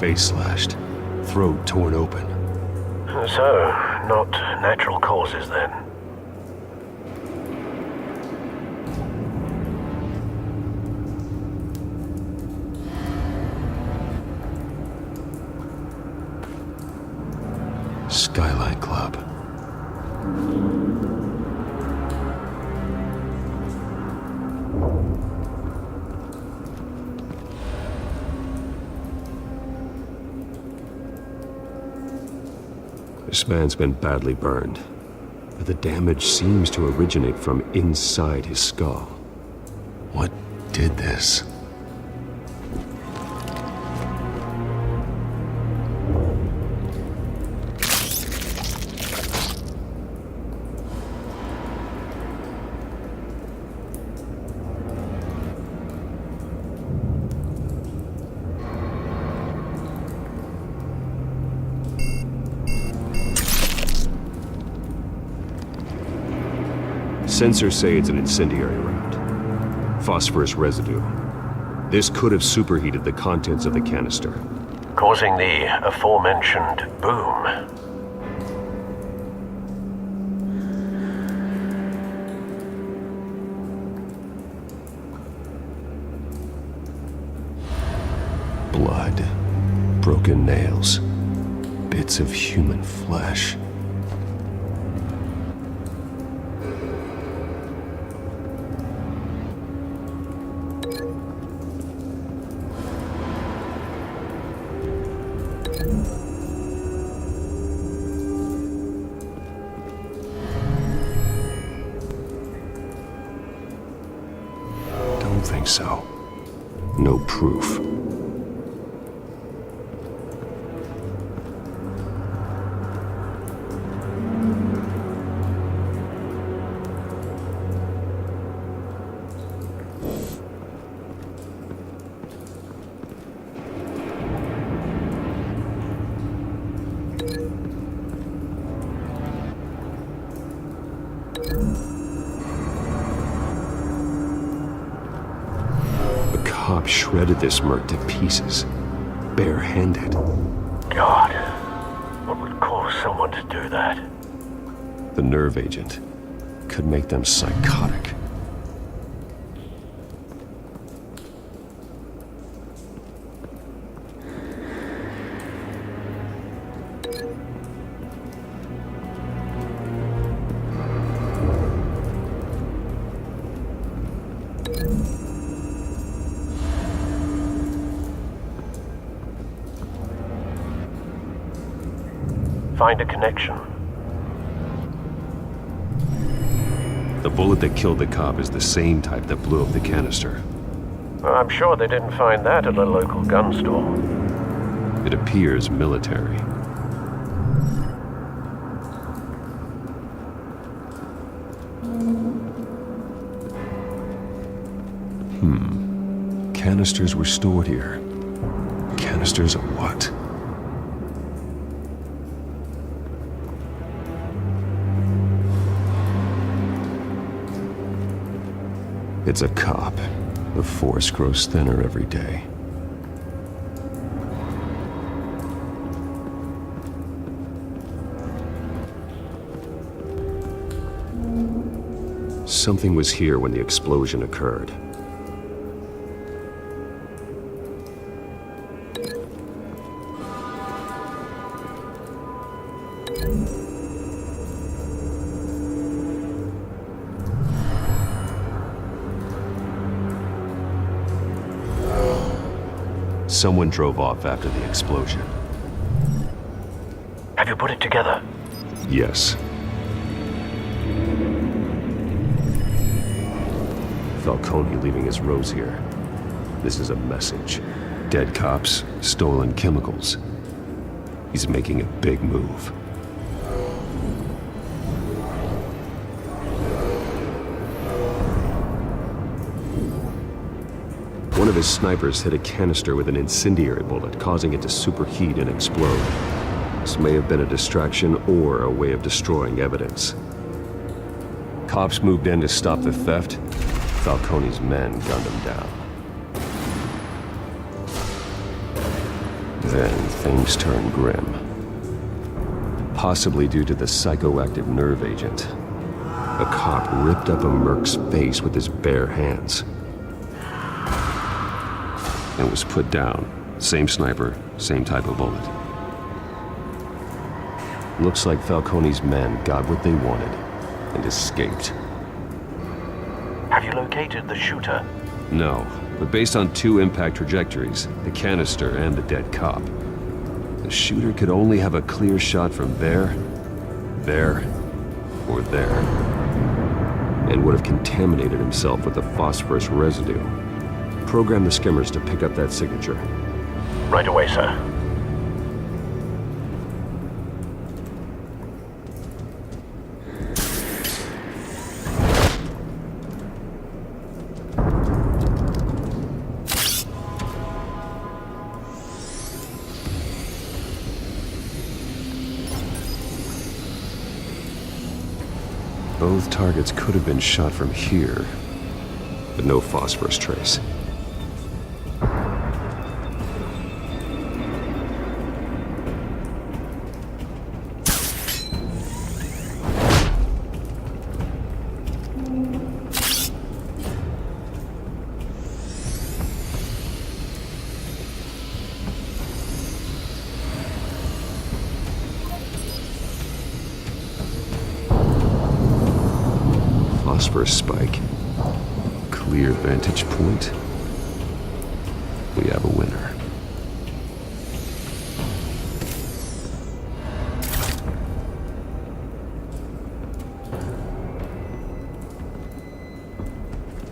Face slashed. Throat torn open. So, not natural causes then. Skyline Club. This man's been badly burned, but the damage seems to originate from inside his skull. What did this? Sensors say it's an incendiary round. Phosphorus residue. This could have superheated the contents of the canister, Causing the aforementioned boom. Blood, broken nails, bits of human flesh. Don't think so. No proof. Cop shredded this merc to pieces, barehanded. God, what would cause someone to do that? The nerve agent could make them psychotic. Find a connection. The bullet that killed the cop is the same type that blew up the canister. Well, I'm sure they didn't find that at a local gun store. It appears military. Canisters were stored here. Canisters of what? It's a cop. The force grows thinner every day. Something was here when the explosion occurred. Someone drove off after the explosion. Have you put it together? Yes. Falcone leaving his rose here. This is a message. Dead cops, stolen chemicals. He's making a big move. One of his snipers hit a canister with an incendiary bullet, causing it to superheat and explode. This may have been a distraction or a way of destroying evidence. Cops moved in to stop the theft. Falcone's men gunned him down. Then things turned grim. Possibly due to the psychoactive nerve agent. A cop ripped up a merc's face with his bare hands. And was put down. Same sniper, same type of bullet. Looks like Falcone's men got what they wanted and escaped. Have you located the shooter? No, but based on two impact trajectories, the canister and the dead cop, the shooter could only have a clear shot from there, or there, and would have contaminated himself with the phosphorus residue. Program the skimmers to pick up that signature. Right away, sir. Both targets could have been shot from here, but no phosphorus trace. calls for a spike. Clear vantage point. We have a winner.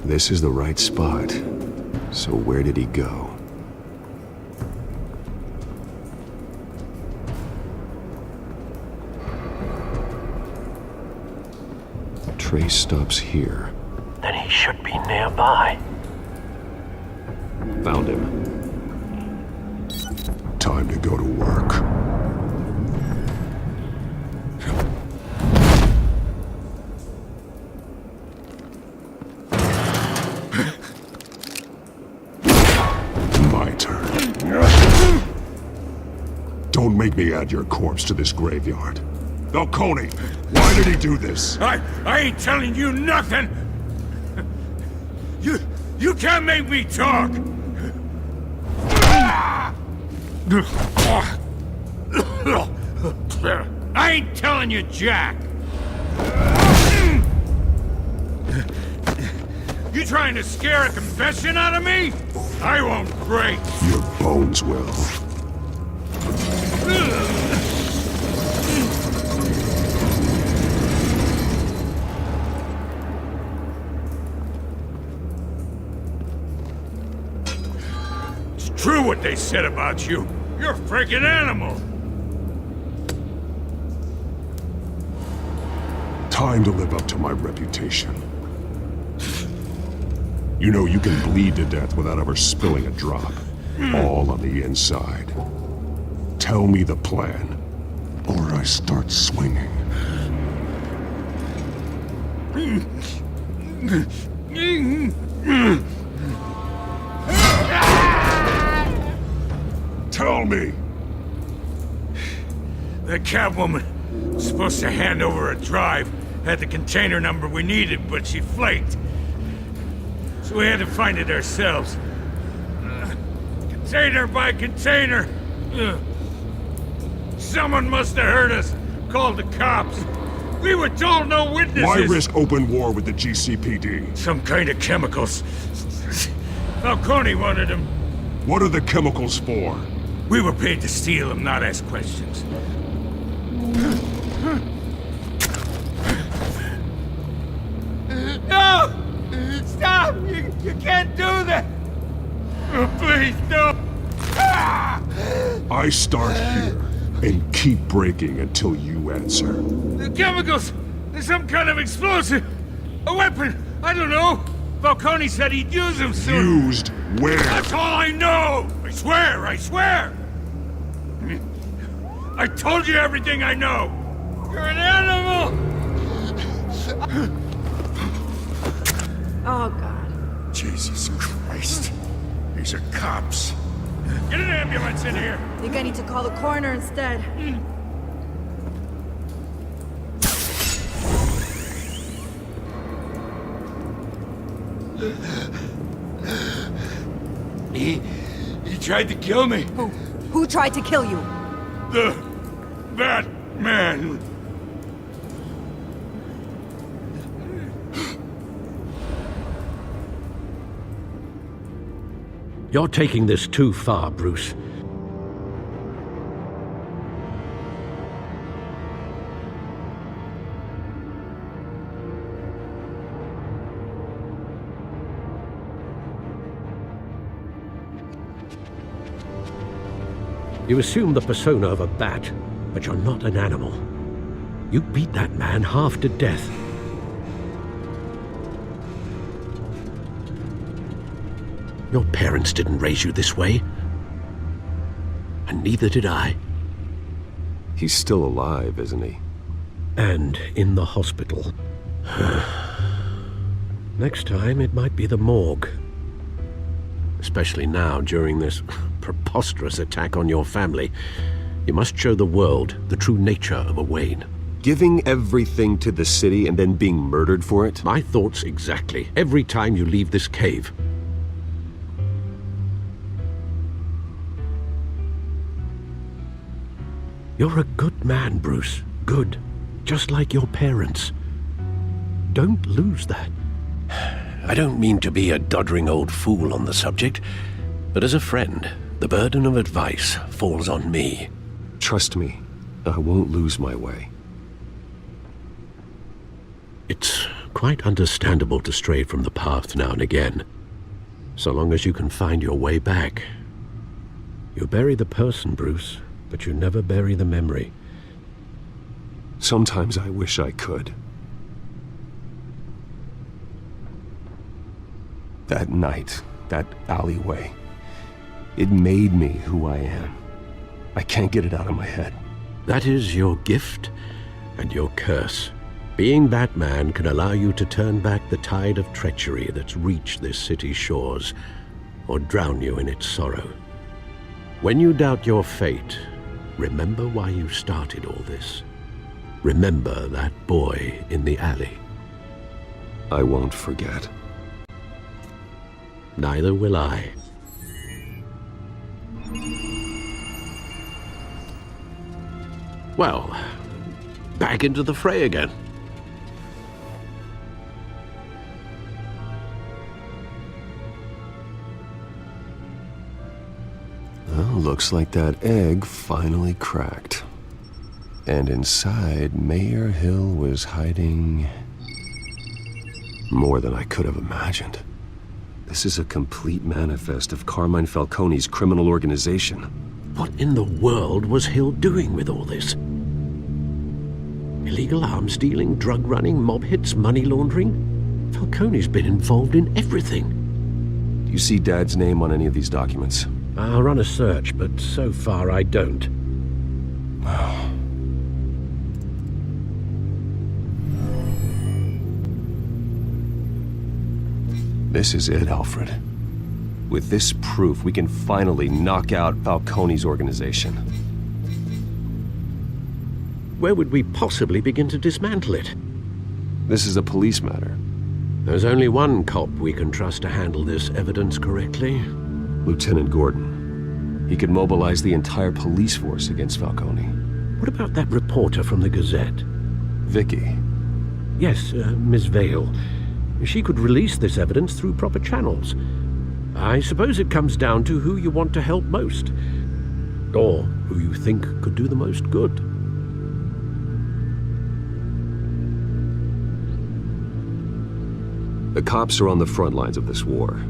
This is the right spot. So where did he go? Trace stops here. Then he should be nearby. Found him. Time to go to work. My turn. Don't make me add your corpse to this graveyard. Falcone, why did he do this? I ain't telling you nothing! You can't make me talk! I ain't telling you jack! You trying to scare a confession out of me? I won't break! Your bones will. True what they said about you. You're a freaking animal. Time to live up to my reputation. You know you can bleed to death without ever spilling a drop. All on the inside. Tell me the plan, or I start swinging. Tell me! The Catwoman was supposed to hand over a drive, had the container number we needed, but she flaked. So we had to find it ourselves. Container by container. Someone must have heard us, called the cops. We were told no witnesses. Why risk open war with the GCPD? Some kind of chemicals. Falcone wanted them. What are the chemicals for? We were paid to steal them, not ask questions. No! Stop! You can't do that! Oh, please, no! I start here and keep breaking until you answer. The chemicals! There's some kind of explosive! A weapon! I don't know! Falcone said he'd use them soon! Used where? That's all I know! I swear! I swear! I told you everything I know! You're an animal! Oh, God. Jesus Christ. These are cops. Get an ambulance in here! I think I need to call the coroner instead. He tried to kill me. Who tried to kill you? That man. You're taking this too far, Bruce. You assume the persona of a bat, but you're not an animal. You beat that man half to death. Your parents didn't raise you this way. And neither did I. He's still alive, isn't he? And in the hospital. Next time, it might be the morgue. Especially now, during this preposterous attack on your family. You must show the world the true nature of a Wayne. Giving everything to the city and then being murdered for it? My thoughts exactly. Every time you leave this cave. You're a good man, Bruce. Good. Just like your parents. Don't lose that. I don't mean to be a doddering old fool on the subject, but as a friend, the burden of advice falls on me. Trust me, I won't lose my way. It's quite understandable to stray from the path now and again, so long as you can find your way back. You bury the person, Bruce, but you never bury the memory. Sometimes I wish I could. That night, that alleyway, it made me who I am. I can't get it out of my head. That is your gift and your curse. Being Batman can allow you to turn back the tide of treachery that's reached this city's shores, or drown you in its sorrow. When you doubt your fate, remember why you started all this. Remember that boy in the alley. I won't forget. Neither will I. Well, back into the fray again. Well, looks like that egg finally cracked. And inside, Mayor Hill was hiding more than I could have imagined. This is a complete manifest of Carmine Falcone's criminal organization. What in the world was Hill doing with all this? Illegal arms dealing, drug running, mob hits, money laundering? Falcone's been involved in everything. Do you see Dad's name on any of these documents? I'll run a search, but so far I don't. This is it, Alfred. With this proof, we can finally knock out Falcone's organization. Where would we possibly begin to dismantle it? This is a police matter. There's only one cop we can trust to handle this evidence correctly. Lieutenant Gordon. He could mobilize the entire police force against Falcone. What about that reporter from the Gazette? Vicky. Yes, Miss Vale. She could release this evidence through proper channels. I suppose it comes down to who you want to help most, or who you think could do the most good. The cops are on the front lines of this war.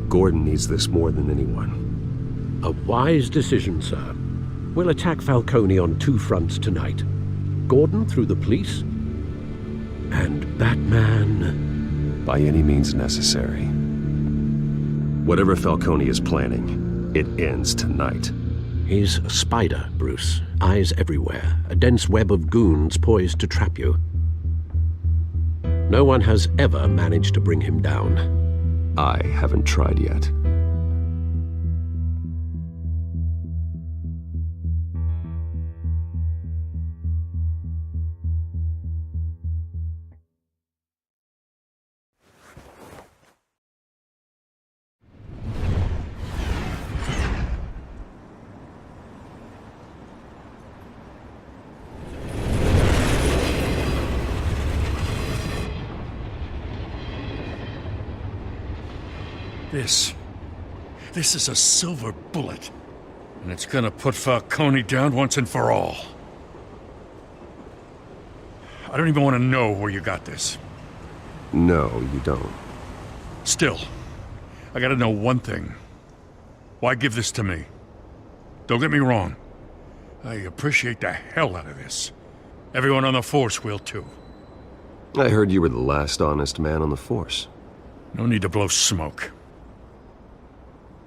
Gordon needs this more than anyone. A wise decision, sir. We'll attack Falcone on two fronts tonight. Gordon through the police, and Batman... by any means necessary. Whatever Falcone is planning, it ends tonight. He's a spider, Bruce. Eyes everywhere. A dense web of goons poised to trap you. No one has ever managed to bring him down. I haven't tried yet. This is a silver bullet, and it's gonna put Falcone down once and for all. I don't even want to know where you got this. No, you don't. Still, I gotta know one thing. Why give this to me? Don't get me wrong. I appreciate the hell out of this. Everyone on the Force will too. I heard you were the last honest man on the Force. No need to blow smoke.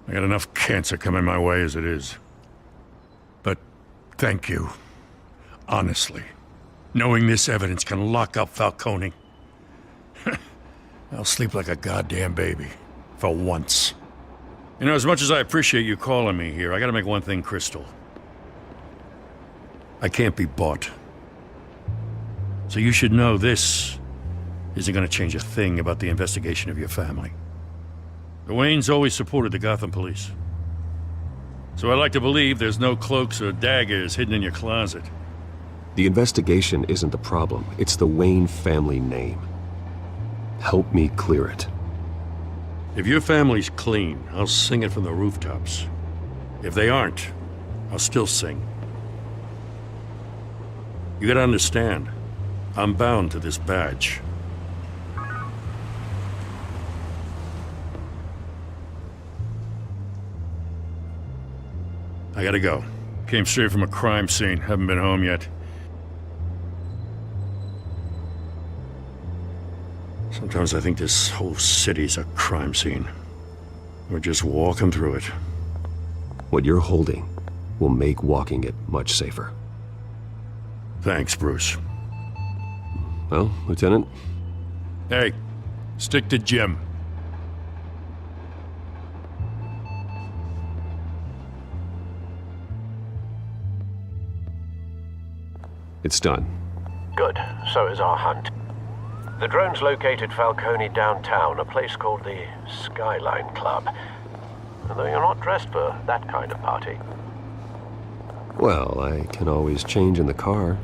I got enough cancer coming my way as it is. But thank you. Honestly. Knowing this evidence can lock up Falcone. I'll sleep like a goddamn baby. For once. You know, as much as I appreciate you calling me here, I gotta make one thing crystal. I can't be bought. So you should know this isn't gonna change a thing about the investigation of your family. The Waynes always supported the Gotham police. So I like to believe there's no cloaks or daggers hidden in your closet. The investigation isn't the problem. It's the Wayne family name. Help me clear it. If your family's clean, I'll sing it from the rooftops. If they aren't, I'll still sing. You gotta understand, I'm bound to this badge. I gotta go. Came straight from a crime scene. Haven't been home yet. Sometimes I think this whole city's a crime scene. We're just walking through it. What you're holding will make walking it much safer. Thanks, Bruce. Well, Lieutenant? Hey, stick to Jim. It's done. Good. So is our hunt. The drones located Falcone downtown, a place called the Skyline Club. Although you're not dressed for that kind of party. Well, I can always change in the car.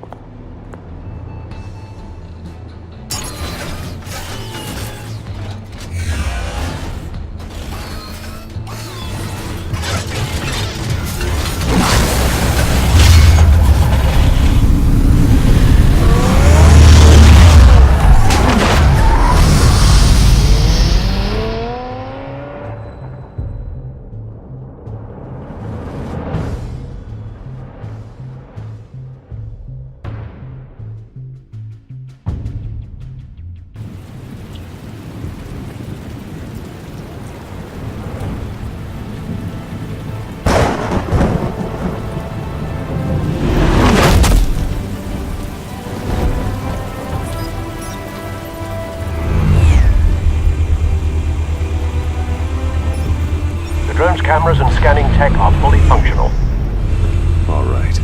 Drone's cameras and scanning tech are fully functional. All right.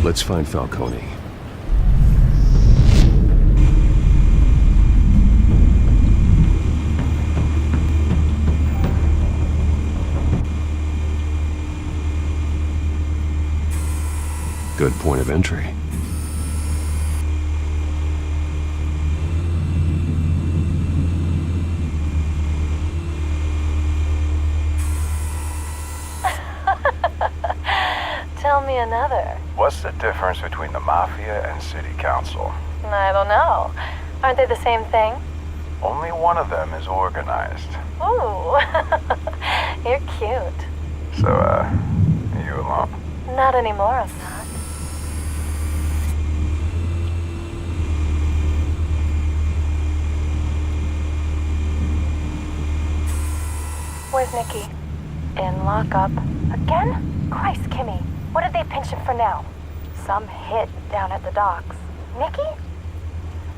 Let's find Falcone. Good point of entry. Tell me another. What's the difference between the Mafia and City Council? I don't know. Aren't they the same thing? Only one of them is organized. Ooh, you're cute. So, are you alone? Not anymore, I'm not. Where's Nikki? In lockup. Again? Christ, Kimmy. What did they pinch him for now? Some hit down at the docks. Nikki?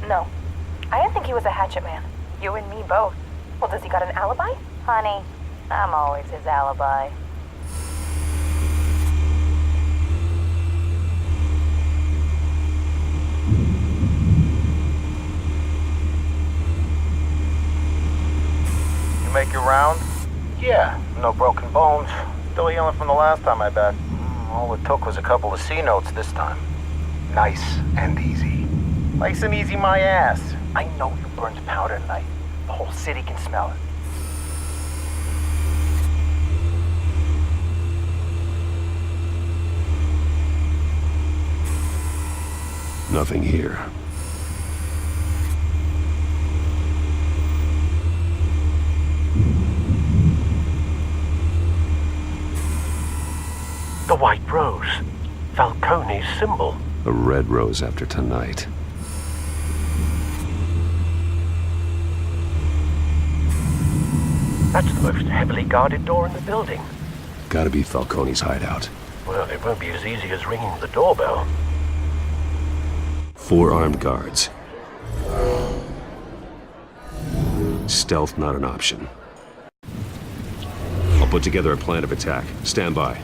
No. I didn't think he was a hatchet man. You and me both. Well, does he got an alibi? Honey, I'm always his alibi. You make your round? Yeah, no broken bones. Still healing from the last time, I bet. All it took was a couple of C notes this time. Nice and easy. Nice and easy my ass. I know you burned powder tonight. The whole city can smell it. Nothing here. The white rose. Falcone's symbol. A red rose after tonight. That's the most heavily guarded door in the building. Gotta be Falcone's hideout. Well, it won't be as easy as ringing the doorbell. 4 armed guards. Stealth not an option. I'll put together a plan of attack. Stand by.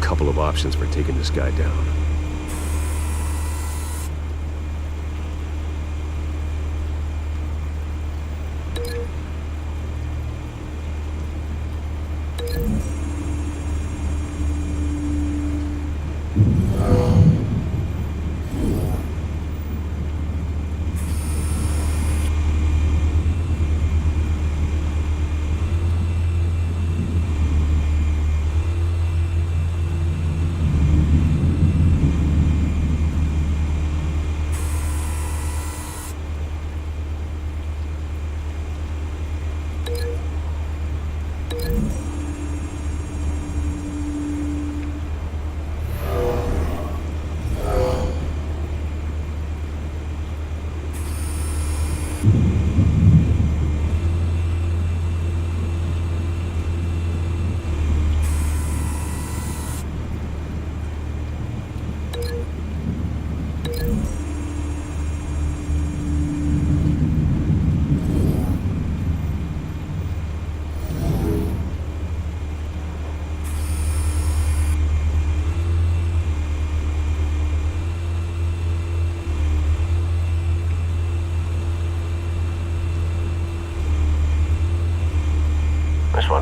Couple of options for taking this guy down.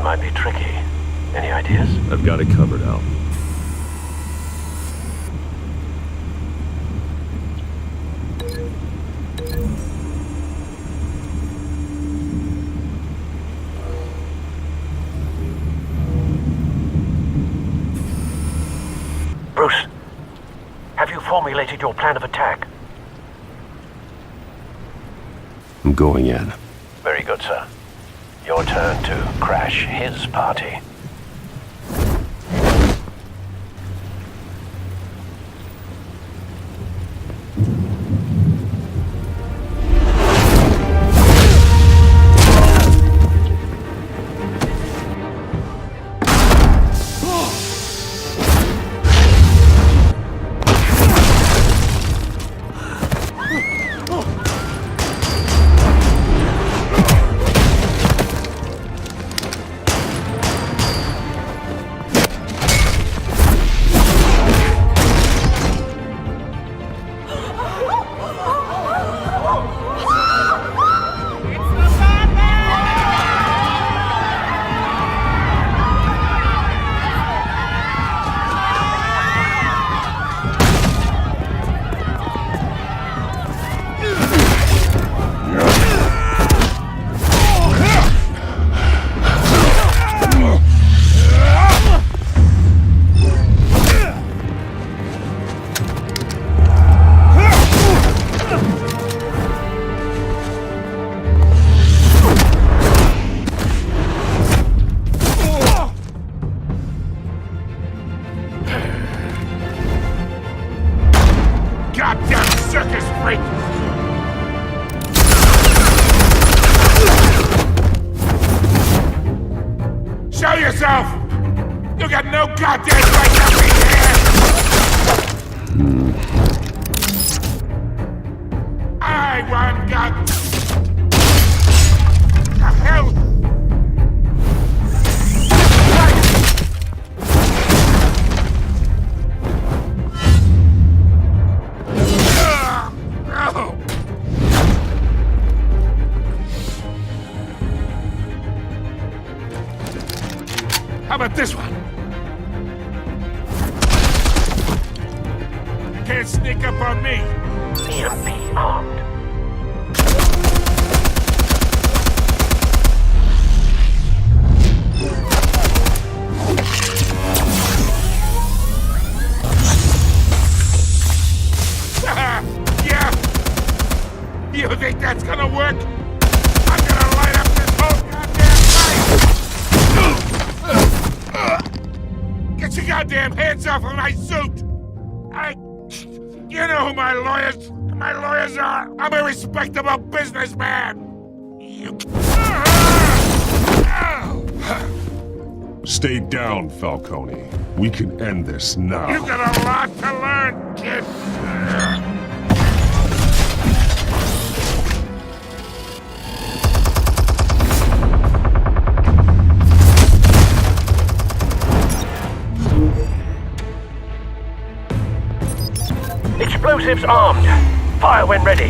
might be tricky. Any ideas? I've got it covered, Al. Bruce, have you formulated your plan of attack? I'm going in. Very good, sir. Your turn to crash his party. Show yourself! You got no goddamn right to be here! I want God. The hell? How about this one? Can't sneak up on me. EMP armed. Yeah? You think that's gonna work? I'm gonna light up this whole goddamn place! Get your goddamn hands off of my suit! You know who my lawyers are! I'm a respectable businessman! Stay down, Falcone. We can end this now. You've got a lot to learn, kid! Explosives armed. Fire when ready.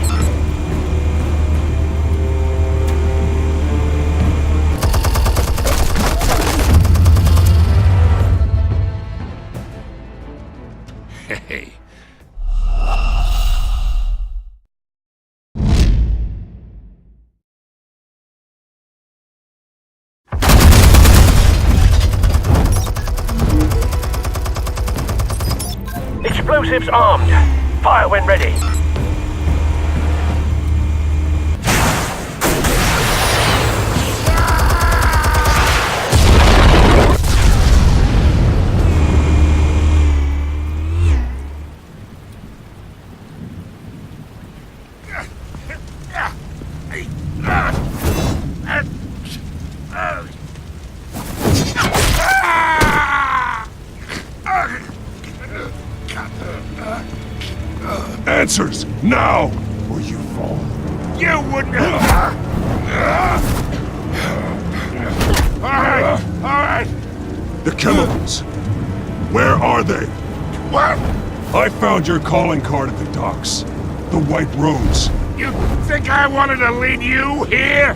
Hey. Explosives armed. Fire when ready. Answers, now, or you fall. You wouldn't Alright! The chemicals. Where are they? What? I found your calling card at the docks. The White Rose. You think I wanted to lead you here?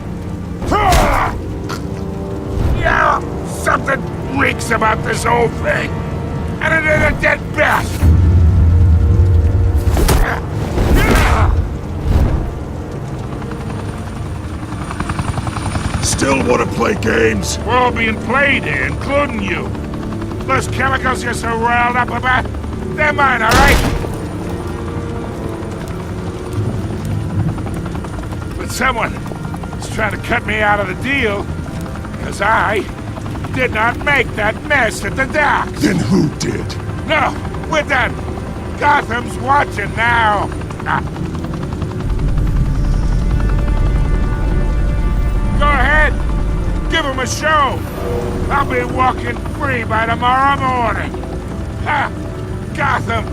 Yeah! Something reeks about this whole thing. And it is a dead bat. Still want to play games? We're all being played here, including you. Those chemicals you're so riled up about, they're mine, all right? But someone is trying to cut me out of the deal, because I did not make that mess at the docks. Then who did? No, we're done. Gotham's watching now. Go ahead. Give him a show. I'll be walking free by tomorrow morning. Ha! Gotham.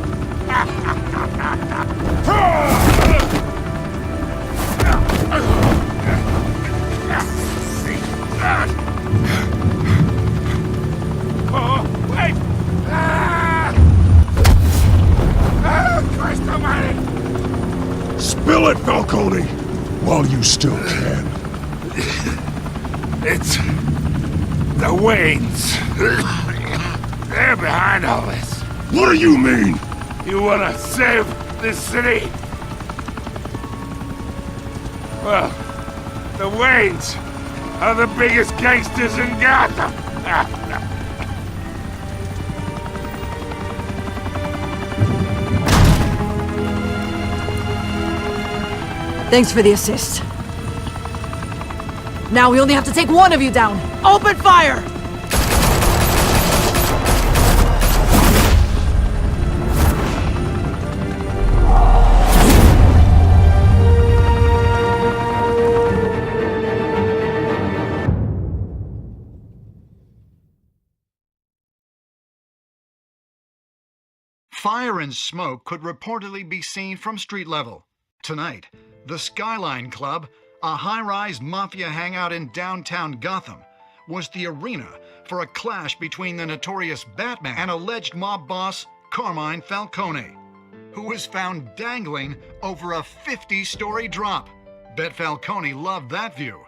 Oh, wait! Christ almighty! Spill it, Falcone, while you still can. It's the Waynes. They're behind all this. What do you mean? You wanna save this city? Well, the Waynes are the biggest gangsters in Gotham. Thanks for the assist. Now we only have to take one of you down. Open fire! Fire and smoke could reportedly be seen from street level. Tonight, the Skyline Club, a high-rise mafia hangout in downtown Gotham, was the arena for a clash between the notorious Batman and alleged mob boss Carmine Falcone, who was found dangling over a 50-story drop. Bet Falcone loved that view.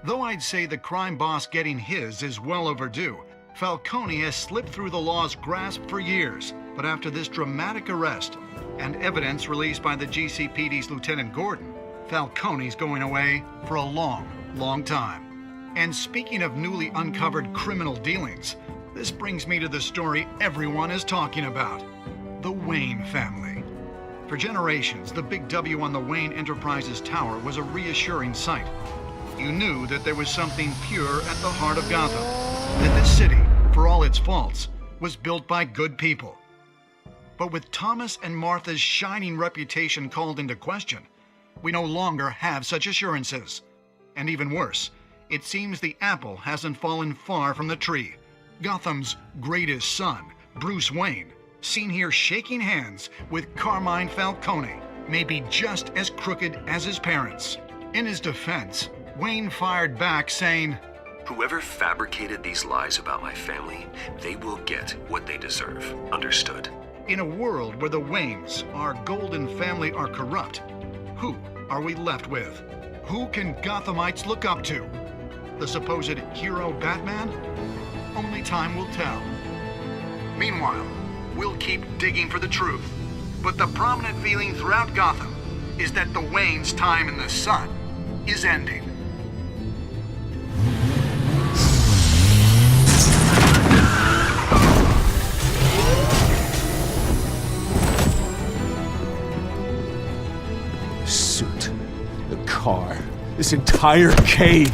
Though I'd say the crime boss getting his is well overdue, Falcone has slipped through the law's grasp for years. But after this dramatic arrest and evidence released by the GCPD's Lieutenant Gordon, Falcone's going away for a long, long time. And speaking of newly uncovered criminal dealings, this brings me to the story everyone is talking about: the Wayne family. For generations, the big W on the Wayne Enterprises Tower was a reassuring sight. You knew that there was something pure at the heart of Gotham, that this city, for all its faults, was built by good people. But with Thomas and Martha's shining reputation called into question, we no longer have such assurances. And even worse, it seems the apple hasn't fallen far from the tree. Gotham's greatest son, Bruce Wayne, seen here shaking hands with Carmine Falcone, may be just as crooked as his parents. In his defense, Wayne fired back saying, "Whoever fabricated these lies about my family, they will get what they deserve. Understood?" In a world where the Waynes, our golden family, are corrupt, who are we left with? Who can Gothamites look up to? The supposed hero Batman? Only time will tell. Meanwhile, we'll keep digging for the truth. But the prominent feeling throughout Gotham is that the Waynes' time in the sun is ending. Car, this entire cave.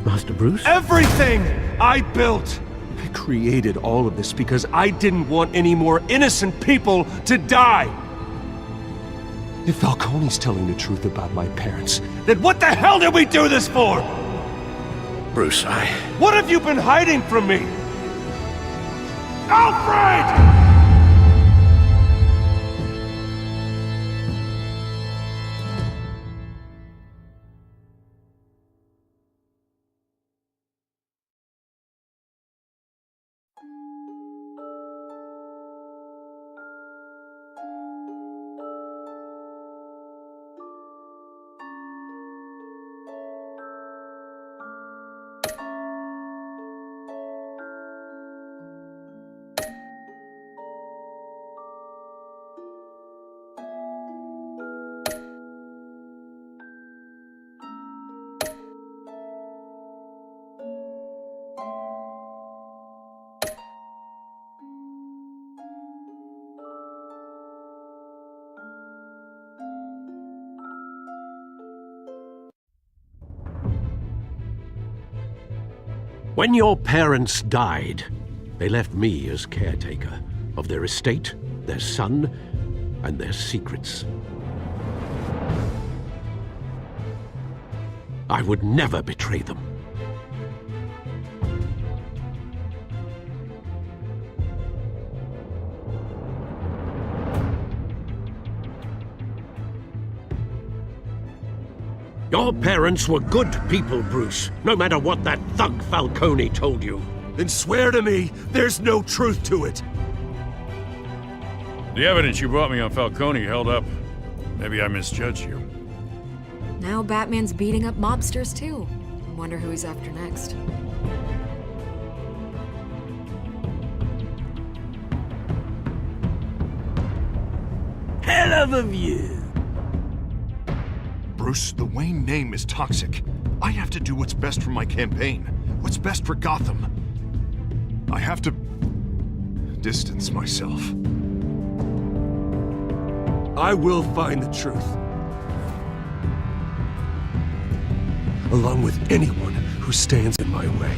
Master Bruce? Everything I built. I created all of this because I didn't want any more innocent people to die. If Falcone's telling the truth about my parents, then what the hell did we do this for? Bruce, What have you been hiding from me? Alfred! When your parents died, they left me as caretaker of their estate, their son, and their secrets. I would never betray them. Your parents were good people, Bruce, no matter what that thug Falcone told you. Then swear to me there's no truth to it. The evidence you brought me on Falcone held up. Maybe I misjudged you. Now Batman's beating up mobsters too. Wonder who he's after next. Hell of a view. Bruce, the Wayne name is toxic. I have to do what's best for my campaign. What's best for Gotham. I have to distance myself. I will find the truth. Along with anyone who stands in my way.